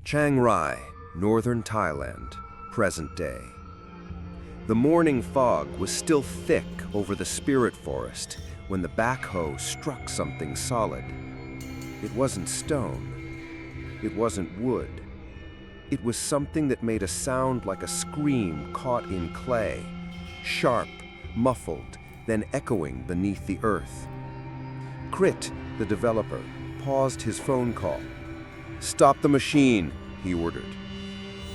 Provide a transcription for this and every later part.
Chiang Rai, Northern Thailand, present day. The morning fog was still thick over the spirit forest when the backhoe struck something solid. It wasn't stone. It wasn't wood. It was something that made a sound like a scream caught in clay, sharp, muffled, then echoing beneath the earth. Krit, the developer, paused his phone call. "Stop the machine," he ordered.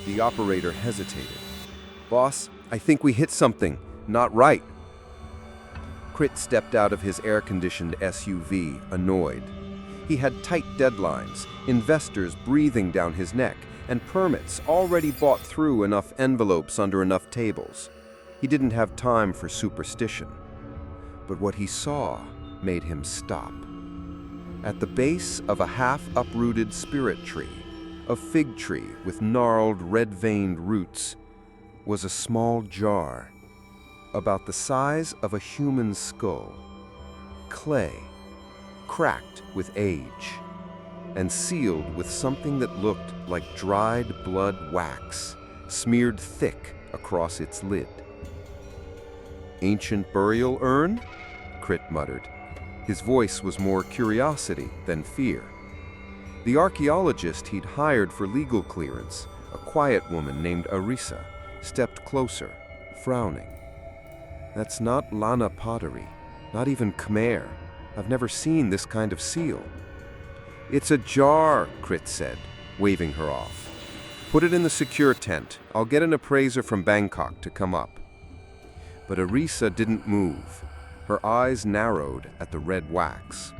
The operator hesitated. "Boss, I think we hit something. Not right." Krit stepped out of his air-conditioned SUV, annoyed. He had tight deadlines, investors breathing down his neck, and permits already bought through enough envelopes under enough tables. He didn't have time for superstition. But what he saw made him stop. At the base of a half-uprooted spirit tree, a fig tree with gnarled, red-veined roots, was a small jar, about the size of a human skull. Clay, cracked with age, and sealed with something that looked like dried blood wax, smeared thick across its lid. "Ancient burial urn?" Krit muttered. His voice was more curiosity than fear. The archaeologist he'd hired for legal clearance, a quiet woman named Arisa, stepped closer, frowning. "That's not Lana pottery, not even Khmer. I've never seen this kind of seal." "It's a jar," Krit said, waving her off. "Put it in the secure tent. I'll get an appraiser from Bangkok to come up." But Arisa didn't move. Her eyes narrowed at the red wax.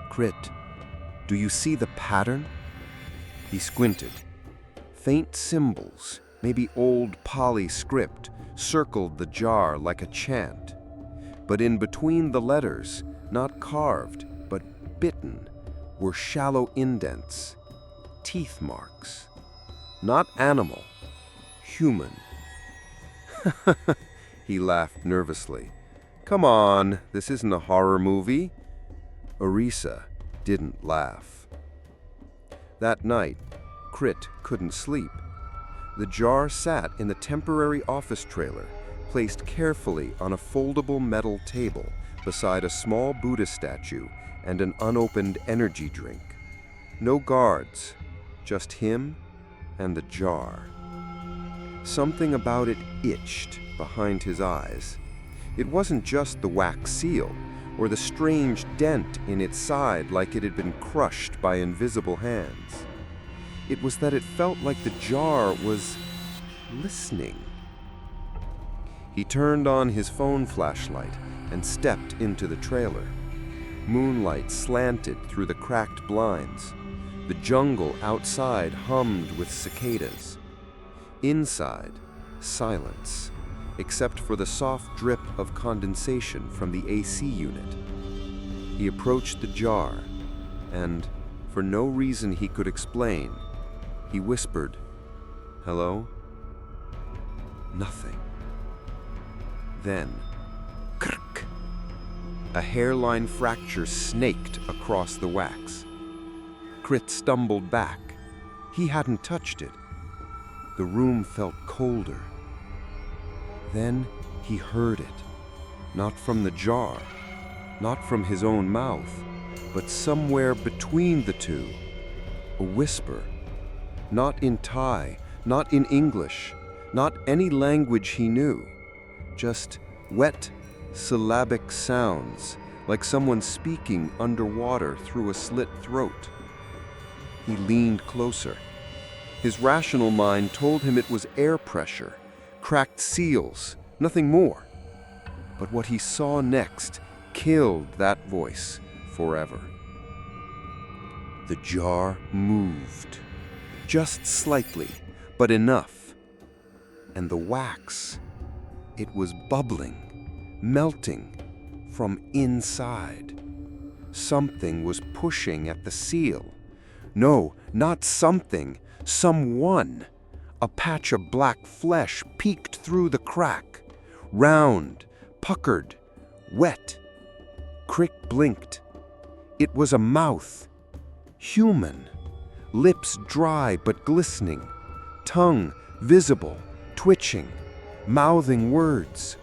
"Krit, do you see the pattern?" He squinted. Faint symbols, maybe old Pali script, circled the jar like a chant. But in between the letters, not carved, but bitten, were shallow indents, teeth marks. Not animal, human. He laughed nervously. "Come on, this isn't a horror movie." Arisa didn't laugh. That night, Krit couldn't sleep. The jar sat in the temporary office trailer, placed carefully on a foldable metal table beside a small Buddha statue and an unopened energy drink. No guards, just him and the jar. Something about it itched behind his eyes. It wasn't just the wax seal, or the strange dent in its side like it had been crushed by invisible hands. It was that it felt like the jar was listening. He turned on his phone flashlight and stepped into the trailer. Moonlight slanted through the cracked blinds. The jungle outside hummed with cicadas. Inside, silence, except for the soft drip of condensation from the AC unit. He approached the jar, and, for no reason he could explain, he whispered, "Hello?" Nothing. Then, krk! A hairline fracture snaked across the wax. Krit stumbled back. He hadn't touched it. The room felt colder. Then he heard it, not from the jar, not from his own mouth, but somewhere between the two. A whisper, not in Thai, not in English, not any language he knew, just wet, syllabic sounds, like someone speaking underwater through a slit throat. He leaned closer. His rational mind told him it was air pressure, cracked seals, nothing more. But what he saw next killed that voice forever. The jar moved, just slightly, but enough. And the wax, it was bubbling, melting from inside. Something was pushing at the seal. No, not something, someone. A patch of black flesh peeked through the crack, round, puckered, wet. Krit blinked. It was a mouth, human, lips dry but glistening, tongue visible, twitching, mouthing words,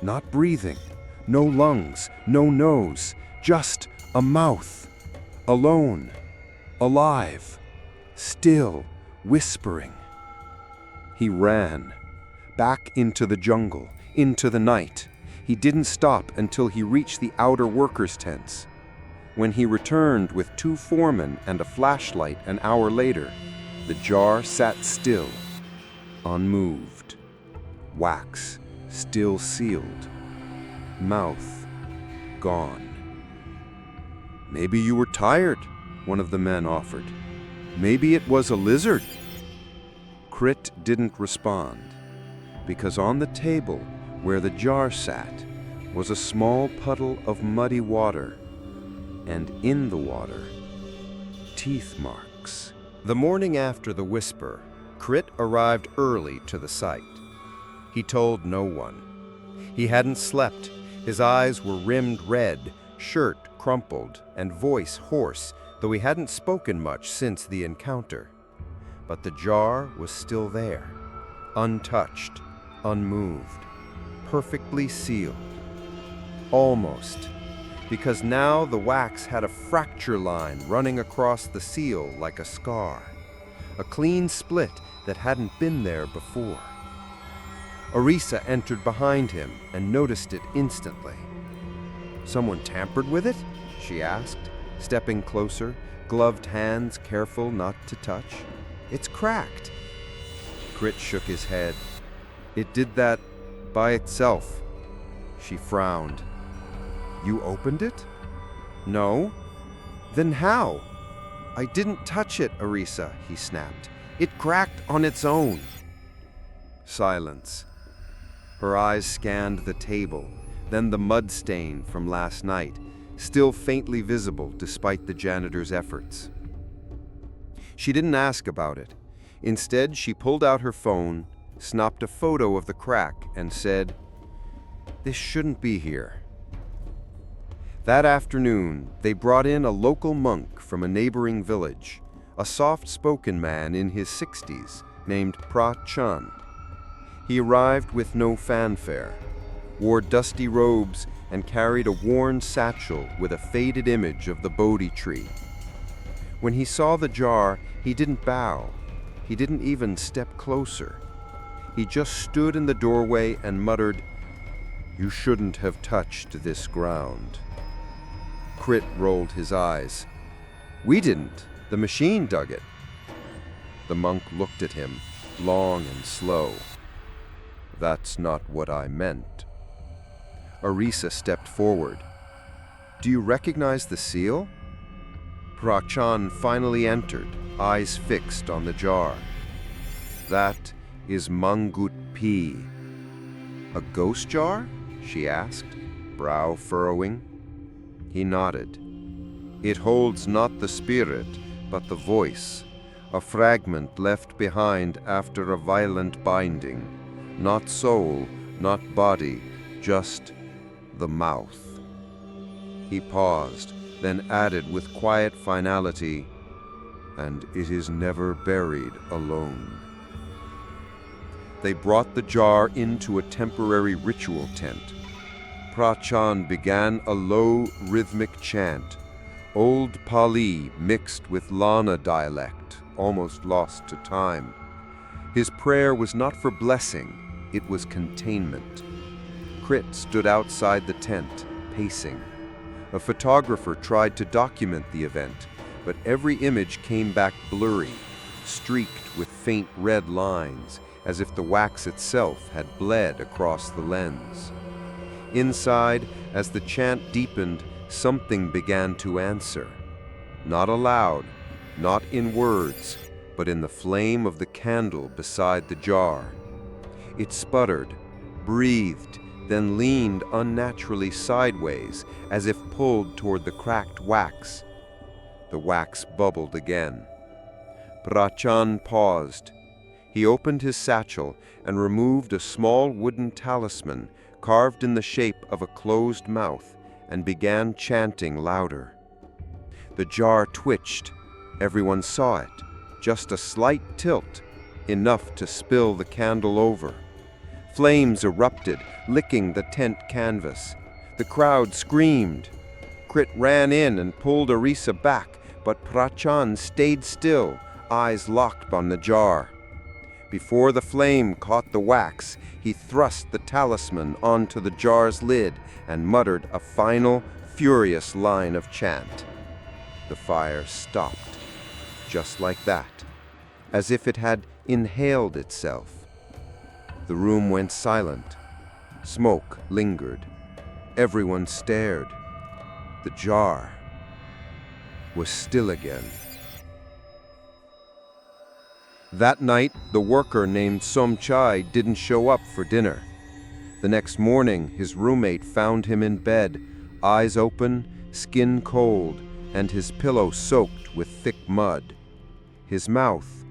not breathing, no lungs, no nose, just a mouth, alone, alive, still, whispering. He ran, back into the jungle, into the night. He didn't stop until he reached the outer workers' tents. When he returned with 2 foremen and a flashlight an hour later, the jar sat still, unmoved. Wax still sealed. Mouth gone. "Maybe you were tired," one of the men offered. "Maybe it was a lizard." Krit didn't respond, because on the table where the jar sat was a small puddle of muddy water, and in the water, teeth marks. The morning after the whisper, Krit arrived early to the site. He told no one. He hadn't slept. His eyes were rimmed red, shirt crumpled, and voice hoarse, though he hadn't spoken much since the encounter. But the jar was still there, untouched, unmoved, perfectly sealed. Almost, because now the wax had a fracture line running across the seal like a scar, a clean split that hadn't been there before. Arisa entered behind him and noticed it instantly. "Someone tampered with it?" she asked, stepping closer, gloved hands careful not to touch. "It's cracked." Krit shook his head. "It did that by itself." She frowned. "You opened it?" "No." "Then how?" "I didn't touch it, Arisa," he snapped. "It cracked on its own." Silence. Her eyes scanned the table, then the mud stain from last night, still faintly visible despite the janitor's efforts. She didn't ask about it. Instead, she pulled out her phone, snapped a photo of the crack, and said, "This shouldn't be here." That afternoon, they brought in a local monk from a neighboring village, a soft-spoken man in his 60s named Pra-Chan. He arrived with no fanfare, wore dusty robes, and carried a worn satchel with a faded image of the Bodhi tree. When he saw the jar, he didn't bow. He didn't even step closer. He just stood in the doorway and muttered, "You shouldn't have touched this ground." Krit rolled his eyes. "We didn't. The machine dug it." The monk looked at him, long and slow. "That's not what I meant." Arisa stepped forward. "Do you recognize the seal?" Pra-Chan finally entered, eyes fixed on the jar. "That is Mangkud Pii." "A ghost jar?" she asked, brow furrowing. He nodded. "It holds not the spirit, but the voice, a fragment left behind after a violent binding. Not soul, not body, just the mouth." He paused, then added with quiet finality, "And it is never buried alone." They brought the jar into a temporary ritual tent. Pra-Chan began a low, rhythmic chant, Old Pali mixed with Lana dialect, almost lost to time. His prayer was not for blessing, it was containment. Krit stood outside the tent, pacing. A photographer tried to document the event, but every image came back blurry, streaked with faint red lines, as if the wax itself had bled across the lens. Inside, as the chant deepened, something began to answer. Not aloud, not in words, but in the flame of the candle beside the jar. It sputtered, breathed, then leaned unnaturally sideways, as if pulled toward the cracked wax. The wax bubbled again. Pra-Chan paused. He opened his satchel and removed a small wooden talisman carved in the shape of a closed mouth and began chanting louder. The jar twitched, Everyone saw it, just a slight tilt, enough to spill the candle over. Flames erupted, licking the tent canvas. The crowd screamed. Krit ran in and pulled Arisa back, but Prachan stayed still, eyes locked on the jar. Before the flame caught the wax, he thrust the talisman onto the jar's lid and muttered a final, furious line of chant. The fire stopped, just like that, as if it had inhaled itself. The room went silent. Smoke lingered. Everyone stared. The jar was still again. That night, the worker named Somchai didn't show up for dinner. The next morning, his roommate found him in bed, eyes open, skin cold, and his pillow soaked with thick mud. His mouth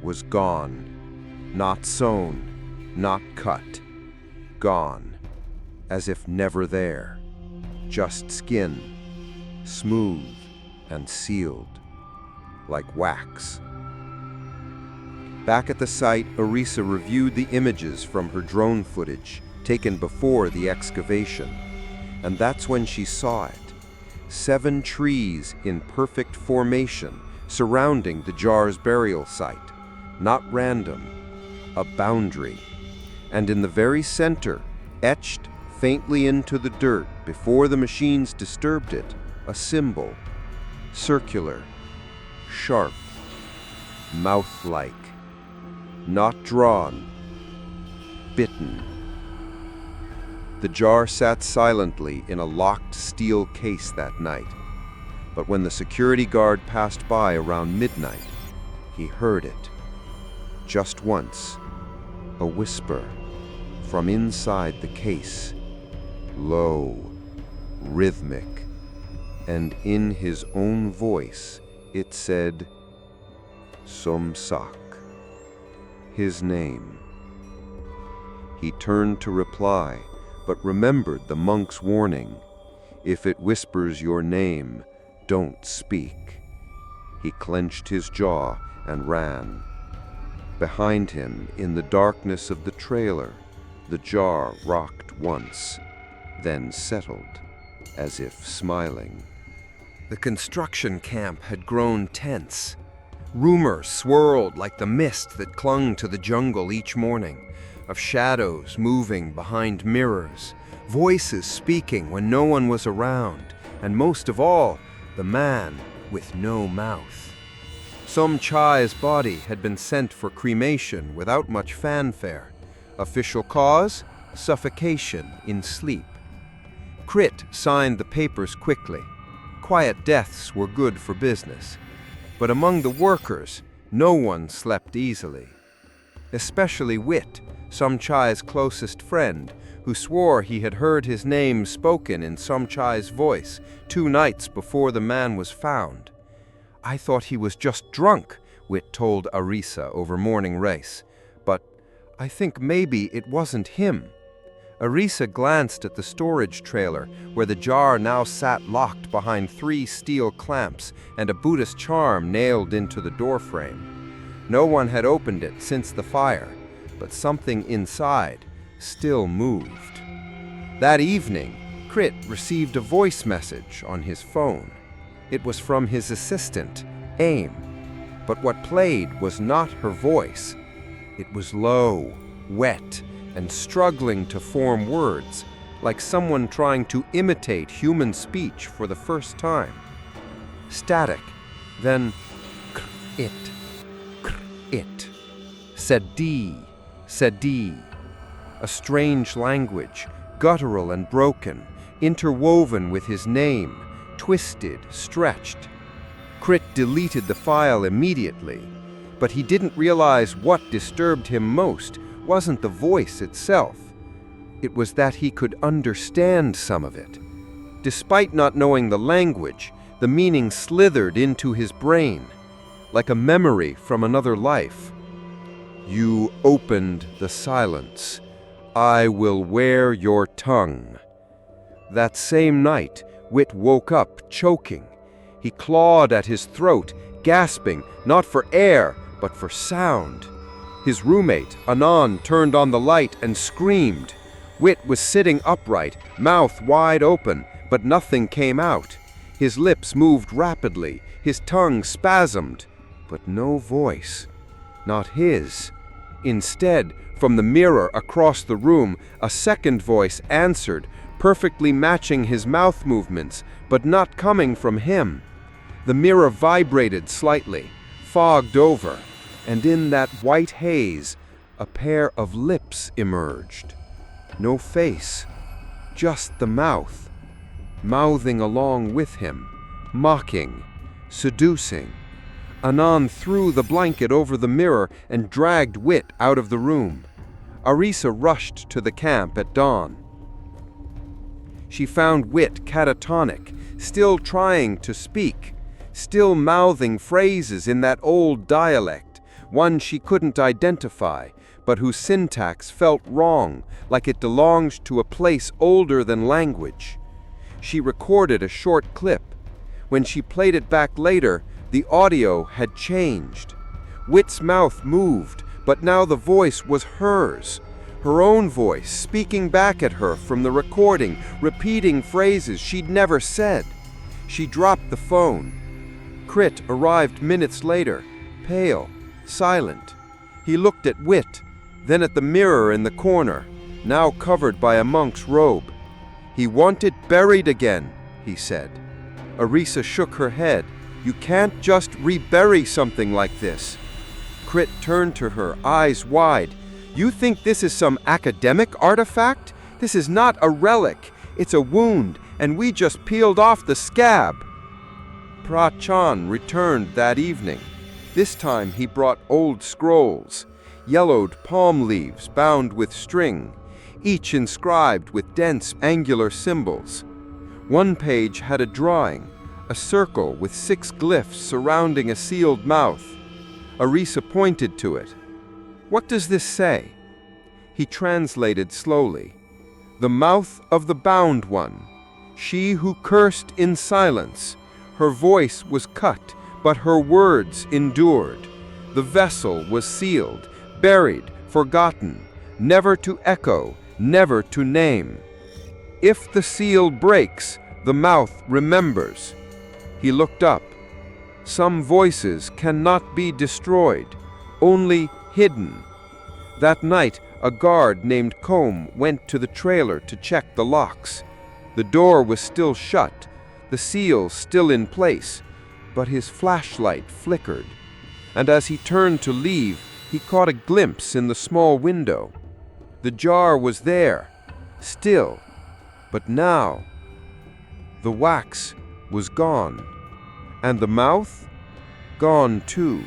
was gone, not sewn, not cut, gone, as if never there, just skin, smooth and sealed, like wax. Back at the site, Arisa reviewed the images from her drone footage, taken before the excavation. And that's when she saw it. 7 trees in perfect formation surrounding the jar's burial site. Not random, a boundary. And in the very center, etched faintly into the dirt before the machines disturbed it, a symbol. Circular, sharp, mouth-like. Not drawn, bitten. The jar sat silently in a locked steel case that night. But when the security guard passed by around midnight, he heard it. Just once, a whisper from inside the case, low, rhythmic, and in his own voice it said, Somsak. His name. He turned to reply, but remembered the monk's warning. If it whispers your name, don't speak. He clenched his jaw and ran. Behind him, in the darkness of the trailer, the jar rocked once, then settled, as if smiling. The construction camp had grown tense. Rumors swirled like the mist that clung to the jungle each morning, of shadows moving behind mirrors, voices speaking when no one was around, and most of all, the man with no mouth. Somchai's body had been sent for cremation without much fanfare. Official cause? Suffocation in sleep. Krit signed the papers quickly. Quiet deaths were good for business. But among the workers, no one slept easily. Especially Wit, Somchai's closest friend, who swore he had heard his name spoken in Somchai's voice 2 nights before the man was found. I thought he was just drunk, Wit told Arisa over morning race. But I think maybe it wasn't him. Arisa glanced at the storage trailer, where the jar now sat locked behind 3 steel clamps and a Buddhist charm nailed into the doorframe. No one had opened it since the fire, but something inside still moved. That evening, Krit received a voice message on his phone. It was from his assistant, AIM. But what played was not her voice. It was low, wet, and struggling to form words, like someone trying to imitate human speech for the first time. Static, then it, sedi, a strange language, guttural and broken, interwoven with his name, twisted, stretched. Krit deleted the file immediately, but he didn't realize what disturbed him most wasn't the voice itself. It was that he could understand some of it. Despite not knowing the language, the meaning slithered into his brain, like a memory from another life. You opened the silence. I will wear your tongue. That same night, Wit woke up choking. He clawed at his throat, gasping, not for air, but for sound. His roommate, Anand, turned on the light and screamed. Wit was sitting upright, mouth wide open, but nothing came out. His lips moved rapidly, his tongue spasmed, but no voice. Not his. Instead, from the mirror across the room, a second voice answered, perfectly matching his mouth movements, but not coming from him. The mirror vibrated slightly, fogged over, and in that white haze, a pair of lips emerged. No face, just the mouth, mouthing along with him, mocking, seducing. Anand threw the blanket over the mirror and dragged Wit out of the room. Arisa rushed to the camp at dawn. She found Wit catatonic, still trying to speak, still mouthing phrases in that old dialect, one she couldn't identify, but whose syntax felt wrong, like it belonged to a place older than language. She recorded a short clip. When she played it back later, the audio had changed. Wit's mouth moved, but now the voice was hers. Her own voice, speaking back at her from the recording, repeating phrases she'd never said. She dropped the phone. Crit arrived minutes later, pale, silent. He looked at Wit, then at the mirror in the corner, now covered by a monk's robe. "He want it buried again," he said. Arisa shook her head. "You can't just rebury something like this." Crit turned to her, eyes wide. "You think this is some academic artifact? This is not a relic. It's a wound, and we just peeled off the scab." Prachan returned that evening. This time he brought old scrolls, yellowed palm leaves bound with string, each inscribed with dense angular symbols. One page had a drawing, a circle with 6 glyphs surrounding a sealed mouth. Arisa pointed to it. "What does this say?" He translated slowly. "The mouth of the bound one, she who cursed in silence. Her voice was cut, but her words endured. The vessel was sealed, buried, forgotten, never to echo, never to name. If the seal breaks, the mouth remembers." He looked up. "Some voices cannot be destroyed, only hidden." That night, a guard named Combe went to the trailer to check the locks. The door was still shut, the seal still in place, but his flashlight flickered. And as he turned to leave, he caught a glimpse in the small window. The jar was there, still, but now the wax was gone, and the mouth gone too.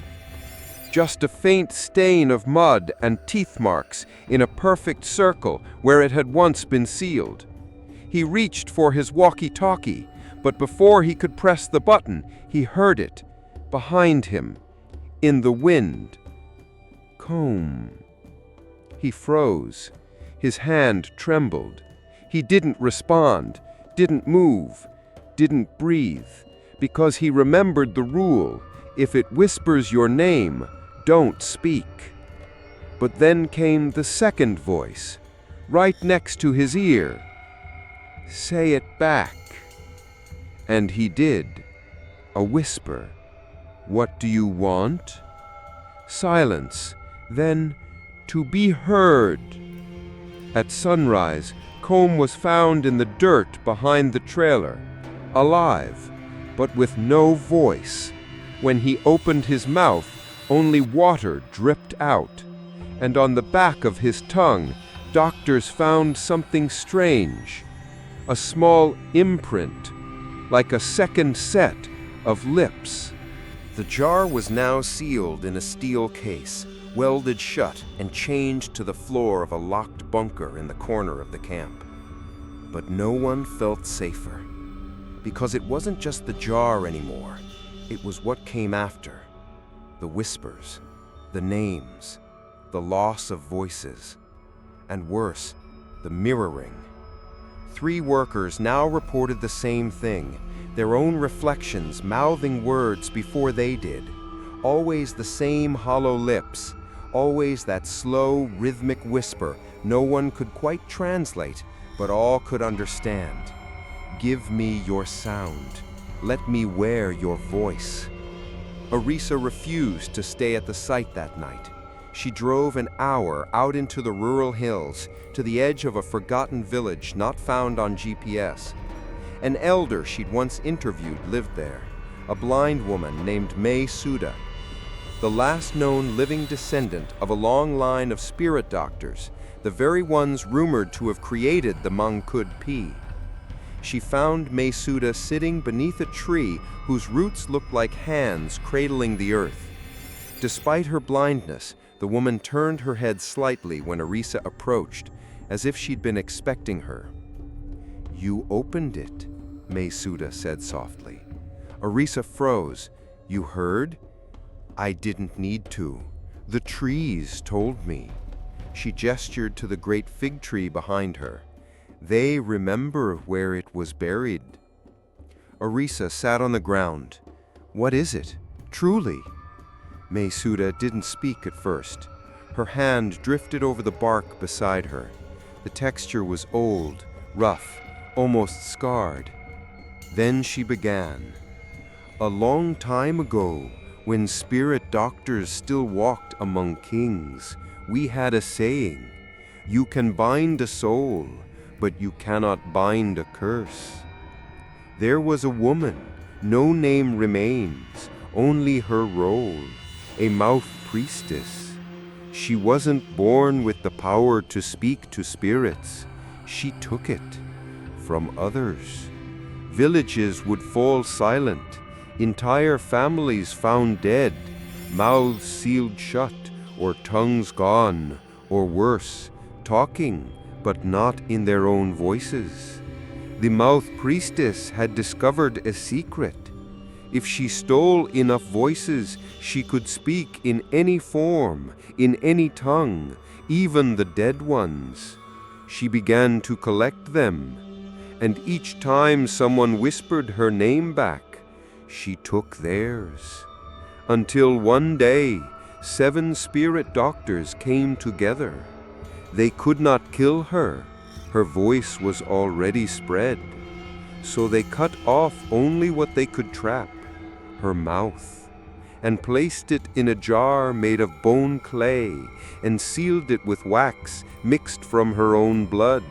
Just a faint stain of mud and teeth marks in a perfect circle where it had once been sealed. He reached for his walkie-talkie, but before he could press the button, he heard it, behind him, in the wind. "Combe." He froze. His hand trembled. He didn't respond, didn't move, didn't breathe, because he remembered the rule: if it whispers your name, don't speak. But then came the second voice, right next to his ear. "Say it back." And he did. A whisper. "What do you want?" Silence. Then, "To be heard." At sunrise, Combe was found in the dirt behind the trailer, alive, but with no voice. When he opened his mouth, only water dripped out, and on the back of his tongue, doctors found something strange, a small imprint, like a second set of lips. The jar was now sealed in a steel case, welded shut and chained to the floor of a locked bunker in the corner of the camp. But no one felt safer, because it wasn't just the jar anymore. It was what came after. The whispers, the names, the loss of voices, and worse, the mirroring. 3 workers now reported the same thing. their own reflections mouthing words before they did. Always the same hollow lips, always that slow, rhythmic whisper no one could quite translate, but all could understand. Give me your sound. Let me wear your voice. Arisa refused to stay at the site that night. She drove an hour out into the rural hills, to the edge of a forgotten village not found on GPS. An elder she'd once interviewed lived there, a blind woman named Suda, the last known living descendant of a long line of spirit doctors, the very ones rumored to have created the Mangkud Pii. She found Suda sitting beneath a tree whose roots looked like hands cradling the earth. Despite her blindness, the woman turned her head slightly when Arisa approached, as if she'd been expecting her. "You opened it," Suda said softly. Arisa froze. "You heard?" "I didn't need to. The trees told me." She gestured to the great fig tree behind her. "They remember where it was buried." Arisa sat on the ground. "What is it? Truly?" Suda didn't speak at first. Her hand drifted over the bark beside her. The texture was old, rough, almost scarred. Then she began. "A long time ago, when spirit doctors still walked among kings, we had a saying, 'You can bind a soul, but you cannot bind a curse.' There was a woman, no name remains, only her role, a mouth priestess. She wasn't born with the power to speak to spirits. She took it from others. Villages would fall silent, entire families found dead, mouths sealed shut, or tongues gone, or worse, talking, but not in their own voices. The mouth priestess had discovered a secret. If she stole enough voices, she could speak in any form, in any tongue, even the dead ones. She began to collect them, and each time someone whispered her name back, she took theirs. Until one day, 7 spirit doctors came together. They could not kill her. Her voice was already spread. So they cut off only what they could trap, her mouth, and placed it in a jar made of bone clay and sealed it with wax mixed from her own blood.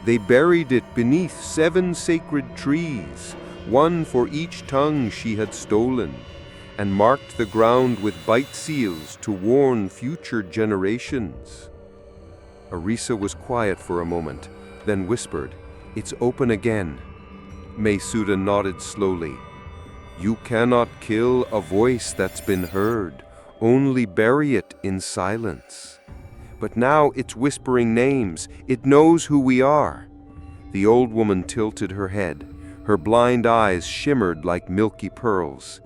They buried it beneath 7 sacred trees, one for each tongue she had stolen, and marked the ground with bite seals to warn future generations. Arisa was quiet for a moment, then whispered, "It's open again." Suda nodded slowly. "You cannot kill a voice that's been heard, only bury it in silence. But now it's whispering names, it knows who we are." The old woman tilted her head. Her blind eyes shimmered like milky pearls.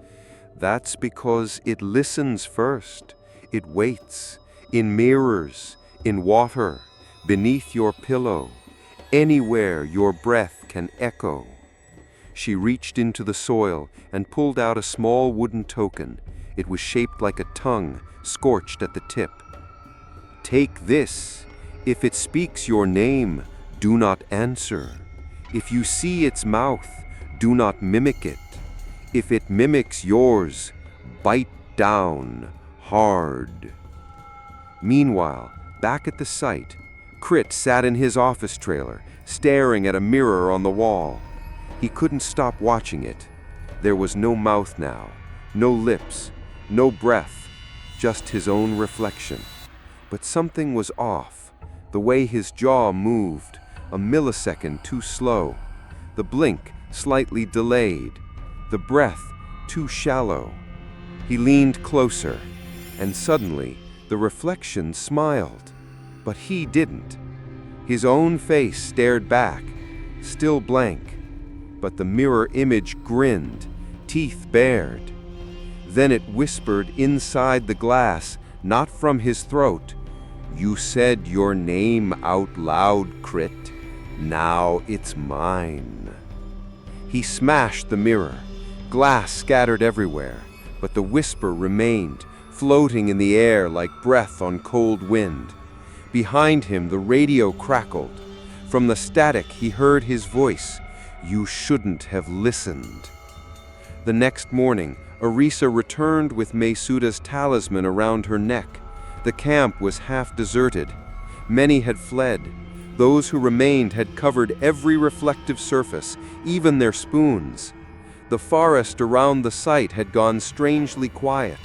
"That's because it listens first. It waits, in mirrors, in water, beneath your pillow, anywhere your breath can echo." She reached into the soil and pulled out a small wooden token. It was shaped like a tongue, scorched at the tip. "Take this. If it speaks your name, do not answer. If you see its mouth, do not mimic it. If it mimics yours, bite down hard." Meanwhile, back at the site, Crit sat in his office trailer, staring at a mirror on the wall. He couldn't stop watching it. There was no mouth now, no lips, no breath, just his own reflection. But something was off. The way his jaw moved, a millisecond too slow. The blink slightly delayed. The breath too shallow. He leaned closer, and suddenly the reflection smiled. But he didn't. His own face stared back, still blank. But the mirror image grinned, teeth bared. Then it whispered inside the glass, not from his throat, "You said your name out loud, Crit. Now it's mine." He smashed the mirror. Glass scattered everywhere, but the whisper remained, floating in the air like breath on cold wind. Behind him, the radio crackled. From the static, he heard his voice. "You shouldn't have listened." The next morning, Arisa returned with Mangkud's talisman around her neck. The camp was half deserted. Many had fled. Those who remained had covered every reflective surface, even their spoons. The forest around the site had gone strangely quiet.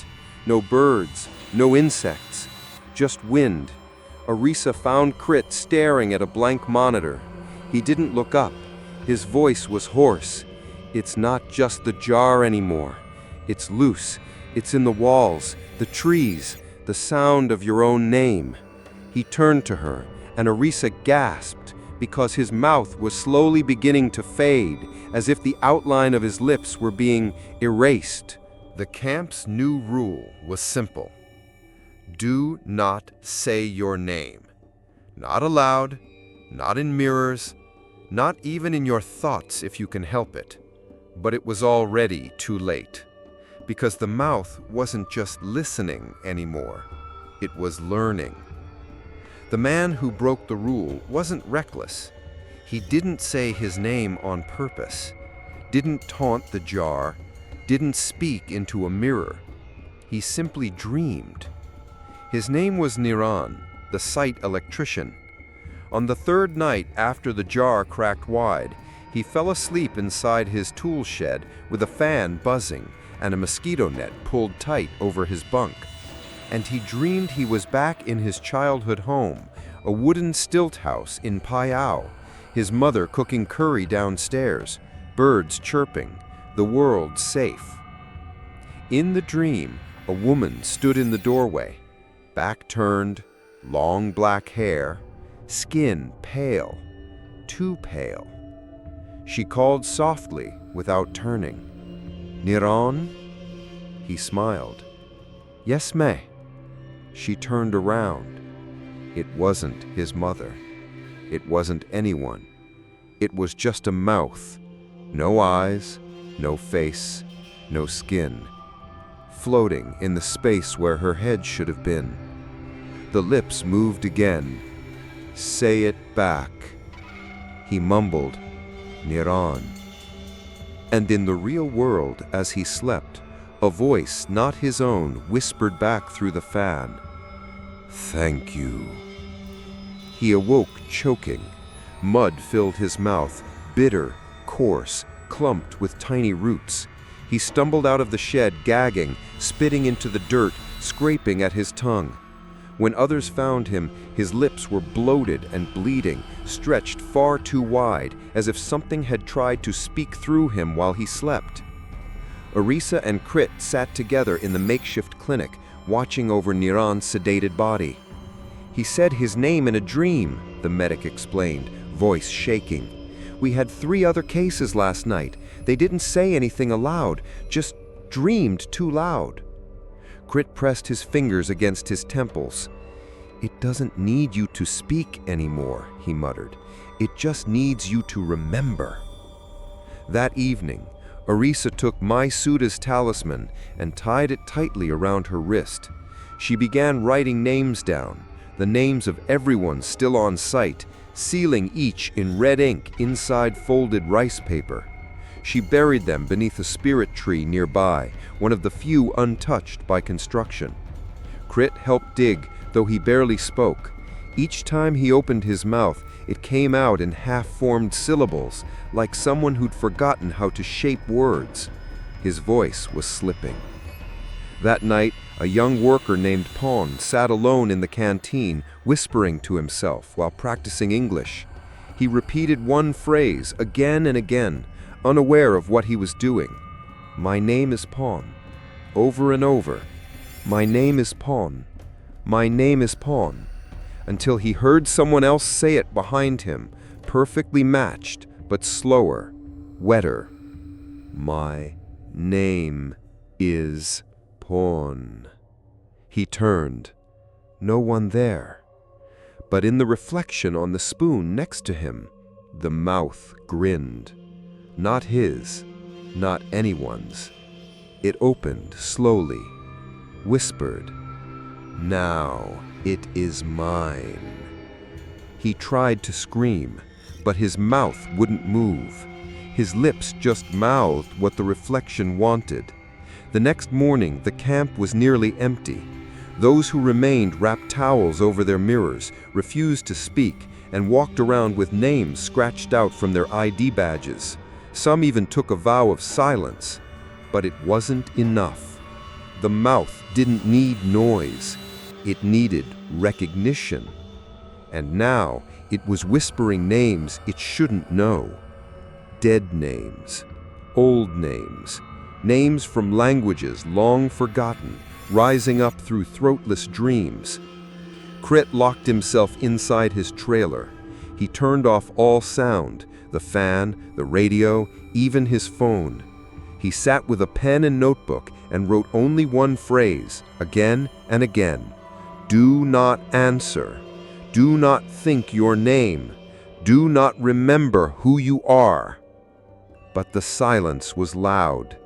No birds, no insects, just wind. Arisa found Krit staring at a blank monitor. He didn't look up. His voice was hoarse. "It's not just the jar anymore. It's loose. It's in the walls, the trees, the sound of your own name." He turned to her, and Arisa gasped because his mouth was slowly beginning to fade, as if the outline of his lips were being erased. The camp's new rule was simple. Do not say your name. Not aloud, not in mirrors, not even in your thoughts if you can help it. But it was already too late, because the mouth wasn't just listening anymore. It was learning. The man who broke the rule wasn't reckless. He didn't say his name on purpose, didn't taunt the jar, didn't speak into a mirror. He simply dreamed. His name was Niran, the site electrician. On the third night after the jar cracked wide, he fell asleep inside his tool shed with a fan buzzing and a mosquito net pulled tight over his bunk. And he dreamed he was back in his childhood home, a wooden stilt house in Paiao, his mother cooking curry downstairs, birds chirping, the world safe. In the dream, a woman stood in the doorway, back turned, long black hair, skin pale, too pale. She called softly without turning. "Niran?" He smiled. "Yes, May." She turned around. It wasn't his mother. It wasn't anyone. It was just a mouth. No eyes, no face, no skin. Floating in the space where her head should have been. The lips moved again. "Say it back." He mumbled, "Niran." And in the real world, as he slept, a voice not his own whispered back through the fan, "Thank you." He awoke choking. Mud filled his mouth, bitter, coarse, clumped with tiny roots. He stumbled out of the shed gagging, spitting into the dirt, scraping at his tongue. When others found him, his lips were bloated and bleeding, stretched far too wide, as if something had tried to speak through him while he slept. Arisa and Krit sat together in the makeshift clinic, watching over Niran's sedated body. "He said his name in a dream," the medic explained, voice shaking. "We had 3 other cases last night. They didn't say anything aloud, just dreamed too loud." Krit pressed his fingers against his temples. "It doesn't need you to speak anymore," he muttered. "It just needs you to remember." That evening, Arisa took Mangkud's talisman and tied it tightly around her wrist. She began writing names down, the names of everyone still on site, sealing each in red ink inside folded rice paper. She buried them beneath a spirit tree nearby, one of the few untouched by construction. Krit helped dig, though he barely spoke. Each time he opened his mouth, it came out in half-formed syllables, like someone who'd forgotten how to shape words. His voice was slipping. That night, a young worker named Pon sat alone in the canteen, whispering to himself while practicing English. He repeated one phrase again and again, unaware of what he was doing. "My name is Pon." Over and over. "My name is Pon. My name is Pon." Until he heard someone else say it behind him, perfectly matched, but slower, wetter. "My name is Pon." He turned. No one there. But in the reflection on the spoon next to him, the mouth grinned. Not his, not anyone's. It opened slowly, whispered, "Now it is mine." He tried to scream, but his mouth wouldn't move. His lips just mouthed what the reflection wanted. The next morning, the camp was nearly empty. Those who remained wrapped towels over their mirrors, refused to speak, and walked around with names scratched out from their ID badges. Some even took a vow of silence. But it wasn't enough. The mouth didn't need noise. It needed recognition. And now it was whispering names it shouldn't know. Dead names, old names, names from languages long forgotten, rising up through throatless dreams. Krit locked himself inside his trailer. He turned off all sound, the fan, the radio, even his phone. He sat with a pen and notebook and wrote only one phrase, again and again. Do not answer. Do not think your name. Do not remember who you are. But the silence was loud,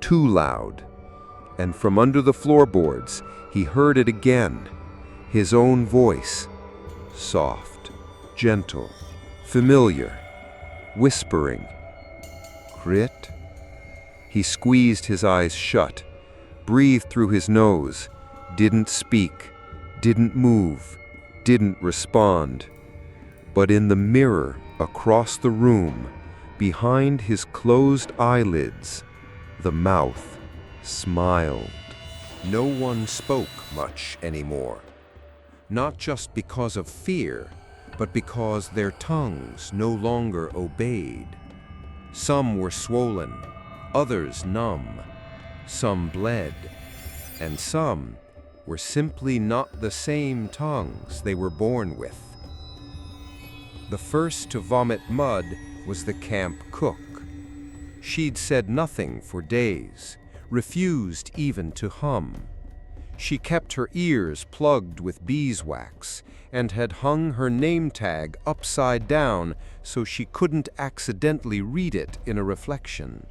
too loud. And from under the floorboards, he heard it again. His own voice, soft, gentle, familiar, whispering. Krit? He squeezed his eyes shut, breathed through his nose, didn't speak, didn't move, didn't respond. But in the mirror across the room, behind his closed eyelids, the mouth smiled. No one spoke much anymore. Not just because of fear, but because their tongues no longer obeyed. Some were swollen, others numb, some bled, and some were simply not the same tongues they were born with. The first to vomit mud was the camp cook. She'd said nothing for days, refused even to hum. She kept her ears plugged with beeswax and had hung her name tag upside down so she couldn't accidentally read it in a reflection.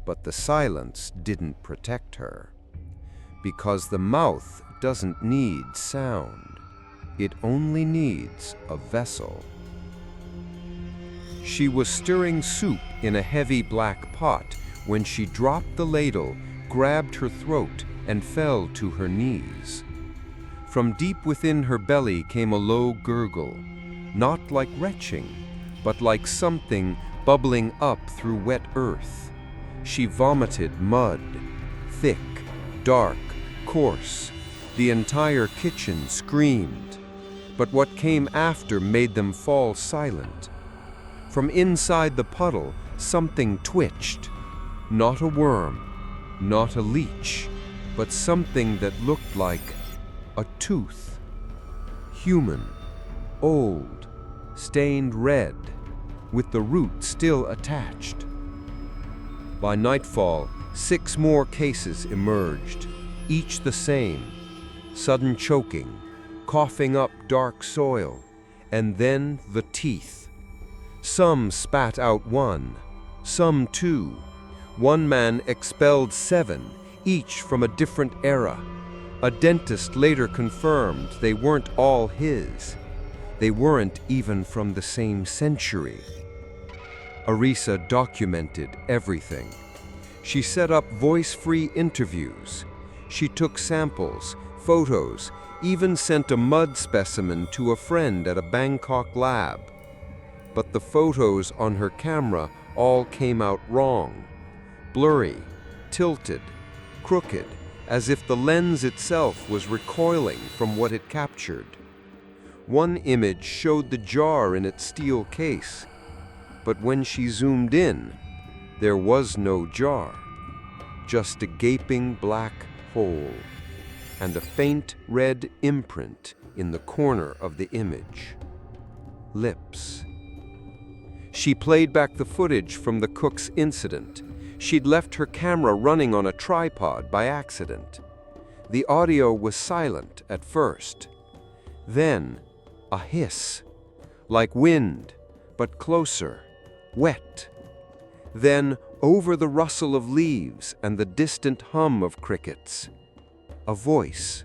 But the silence didn't protect her, because the mouth doesn't need sound. It only needs a vessel. She was stirring soup in a heavy black pot when she dropped the ladle, grabbed her throat, and fell to her knees. From deep within her belly came a low gurgle, not like retching, but like something bubbling up through wet earth. She vomited mud, thick, dark, coarse. The entire kitchen screamed. But what came after made them fall silent. From inside the puddle, something twitched. Not a worm, not a leech, but something that looked like a tooth. Human, old, stained red, with the root still attached. By nightfall, 6 more cases emerged, each the same. Sudden choking, coughing up dark soil, and then the teeth. Some spat out 1, some 2. One man expelled 7, each from a different era. A dentist later confirmed they weren't all his. They weren't even from the same century. Arisa documented everything. She set up voice-free interviews. She took samples, photos, even sent a mud specimen to a friend at a Bangkok lab. But the photos on her camera all came out wrong. Blurry, tilted, crooked, as if the lens itself was recoiling from what it captured. One image showed the jar in its steel case, but when she zoomed in, there was no jar, just a gaping black hole and a faint red imprint in the corner of the image. Lips. She played back the footage from the cook's incident. She'd left her camera running on a tripod by accident. The audio was silent at first. Then, a hiss, like wind, but closer, wet. Then, over the rustle of leaves and the distant hum of crickets, a voice,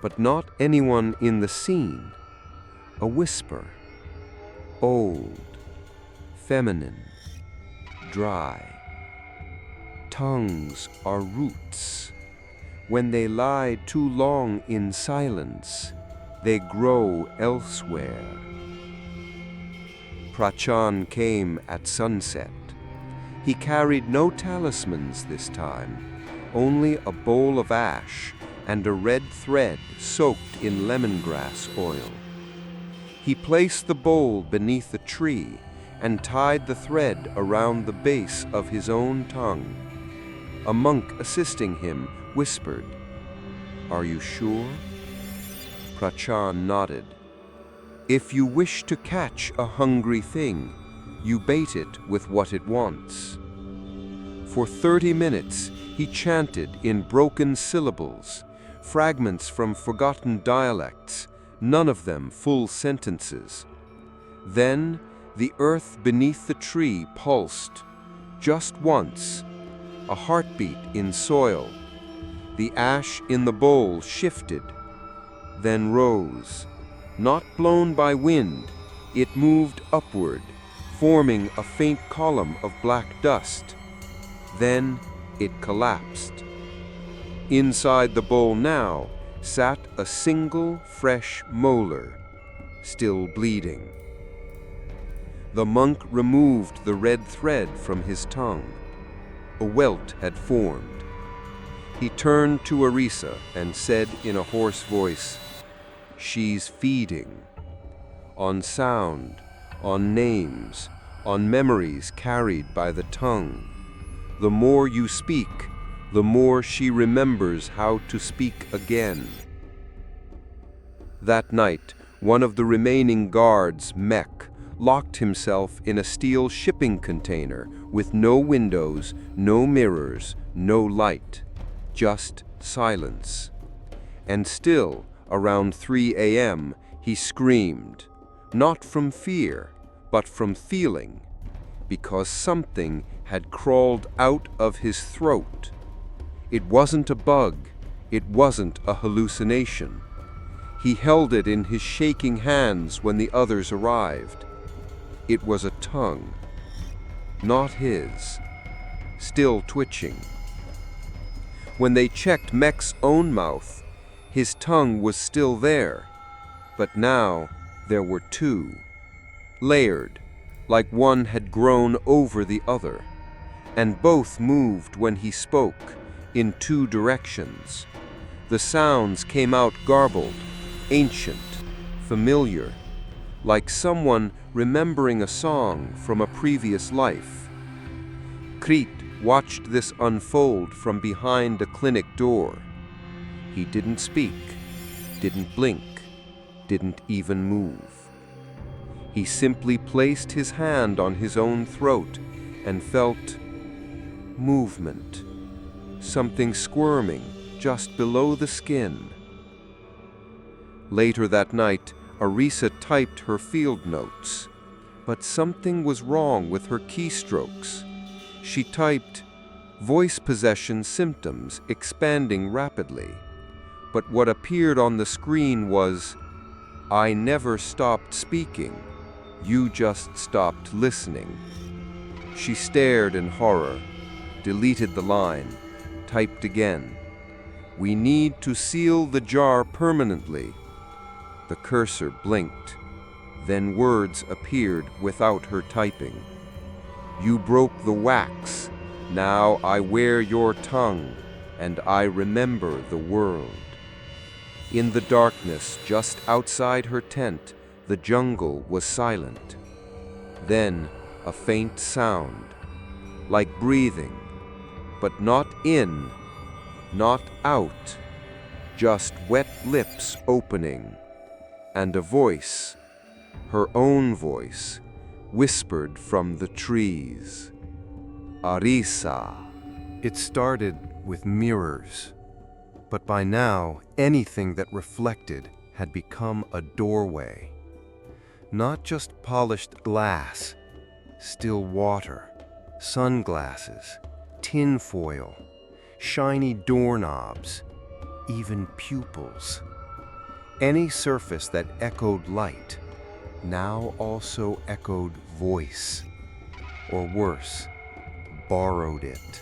but not anyone in the scene. A whisper, old, feminine, dry. Tongues are roots. When they lie too long in silence, they grow elsewhere. Prachan came at sunset. He carried no talismans this time, only a bowl of ash and a red thread soaked in lemongrass oil. He placed the bowl beneath a tree and tied the thread around the base of his own tongue. A monk assisting him whispered, "Are you sure?" Prachan nodded. "If you wish to catch a hungry thing, you bait it with what it wants." For 30 minutes, he chanted in broken syllables, fragments from forgotten dialects, none of them full sentences. Then, the earth beneath the tree pulsed, just once, a heartbeat in soil. The ash in the bowl shifted, then rose. Not blown by wind, it moved upward, forming a faint column of black dust. Then it collapsed. Inside the bowl now sat a single fresh molar, still bleeding. The monk removed the red thread from his tongue. A welt had formed. He turned to Arisa and said in a hoarse voice, "She's feeding. On sound, on names, on memories carried by the tongue. The more you speak, the more she remembers how to speak again." That night, one of the remaining guards, Mek, locked himself in a steel shipping container with no windows, no mirrors, no light, just silence. And still, around 3 a.m., he screamed, not from fear, but from feeling, because something had crawled out of his throat. It wasn't a bug, it wasn't a hallucination. He held it in his shaking hands when the others arrived. It was a tongue, not his, still twitching. When they checked Mek's own mouth, his tongue was still there, but now there were two, layered, like one had grown over the other, and both moved when he spoke, in two directions. The sounds came out garbled, ancient, familiar, like someone remembering a song from a previous life. Krit watched this unfold from behind a clinic door. He didn't speak, didn't blink, didn't even move. He simply placed his hand on his own throat and felt movement, something squirming just below the skin. Later that night, Arisa typed her field notes, but something was wrong with her keystrokes. She typed, "voice possession symptoms expanding rapidly," but what appeared on the screen was, "I never stopped speaking, you just stopped listening." She stared in horror, deleted the line, typed again, "We need to seal the jar permanently." The cursor blinked, then words appeared without her typing. "You broke the wax, now I wear your tongue, and I remember the world." In the darkness just outside her tent, the jungle was silent. Then a faint sound, like breathing, but not in, not out, just wet lips opening, and a voice, her own voice, whispered from the trees, "Arisa." It started with mirrors, but by now anything that reflected had become a doorway. Not just polished glass, still water, Sunglasses, tinfoil, shiny doorknobs, even pupils. Any surface that echoed light now also echoed voice, or worse, borrowed it.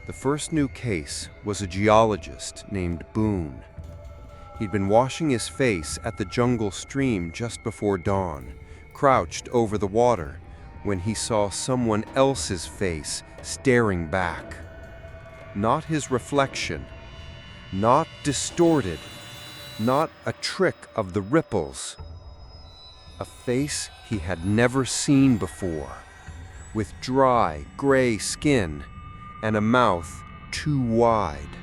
The first new case was a geologist named Boone. He'd been washing his face at the jungle stream just before dawn, crouched over the water, when he saw someone else's face staring back. Not his reflection, not distorted, not a trick of the ripples. A face he had never seen before, with dry, gray skin and a mouth too wide.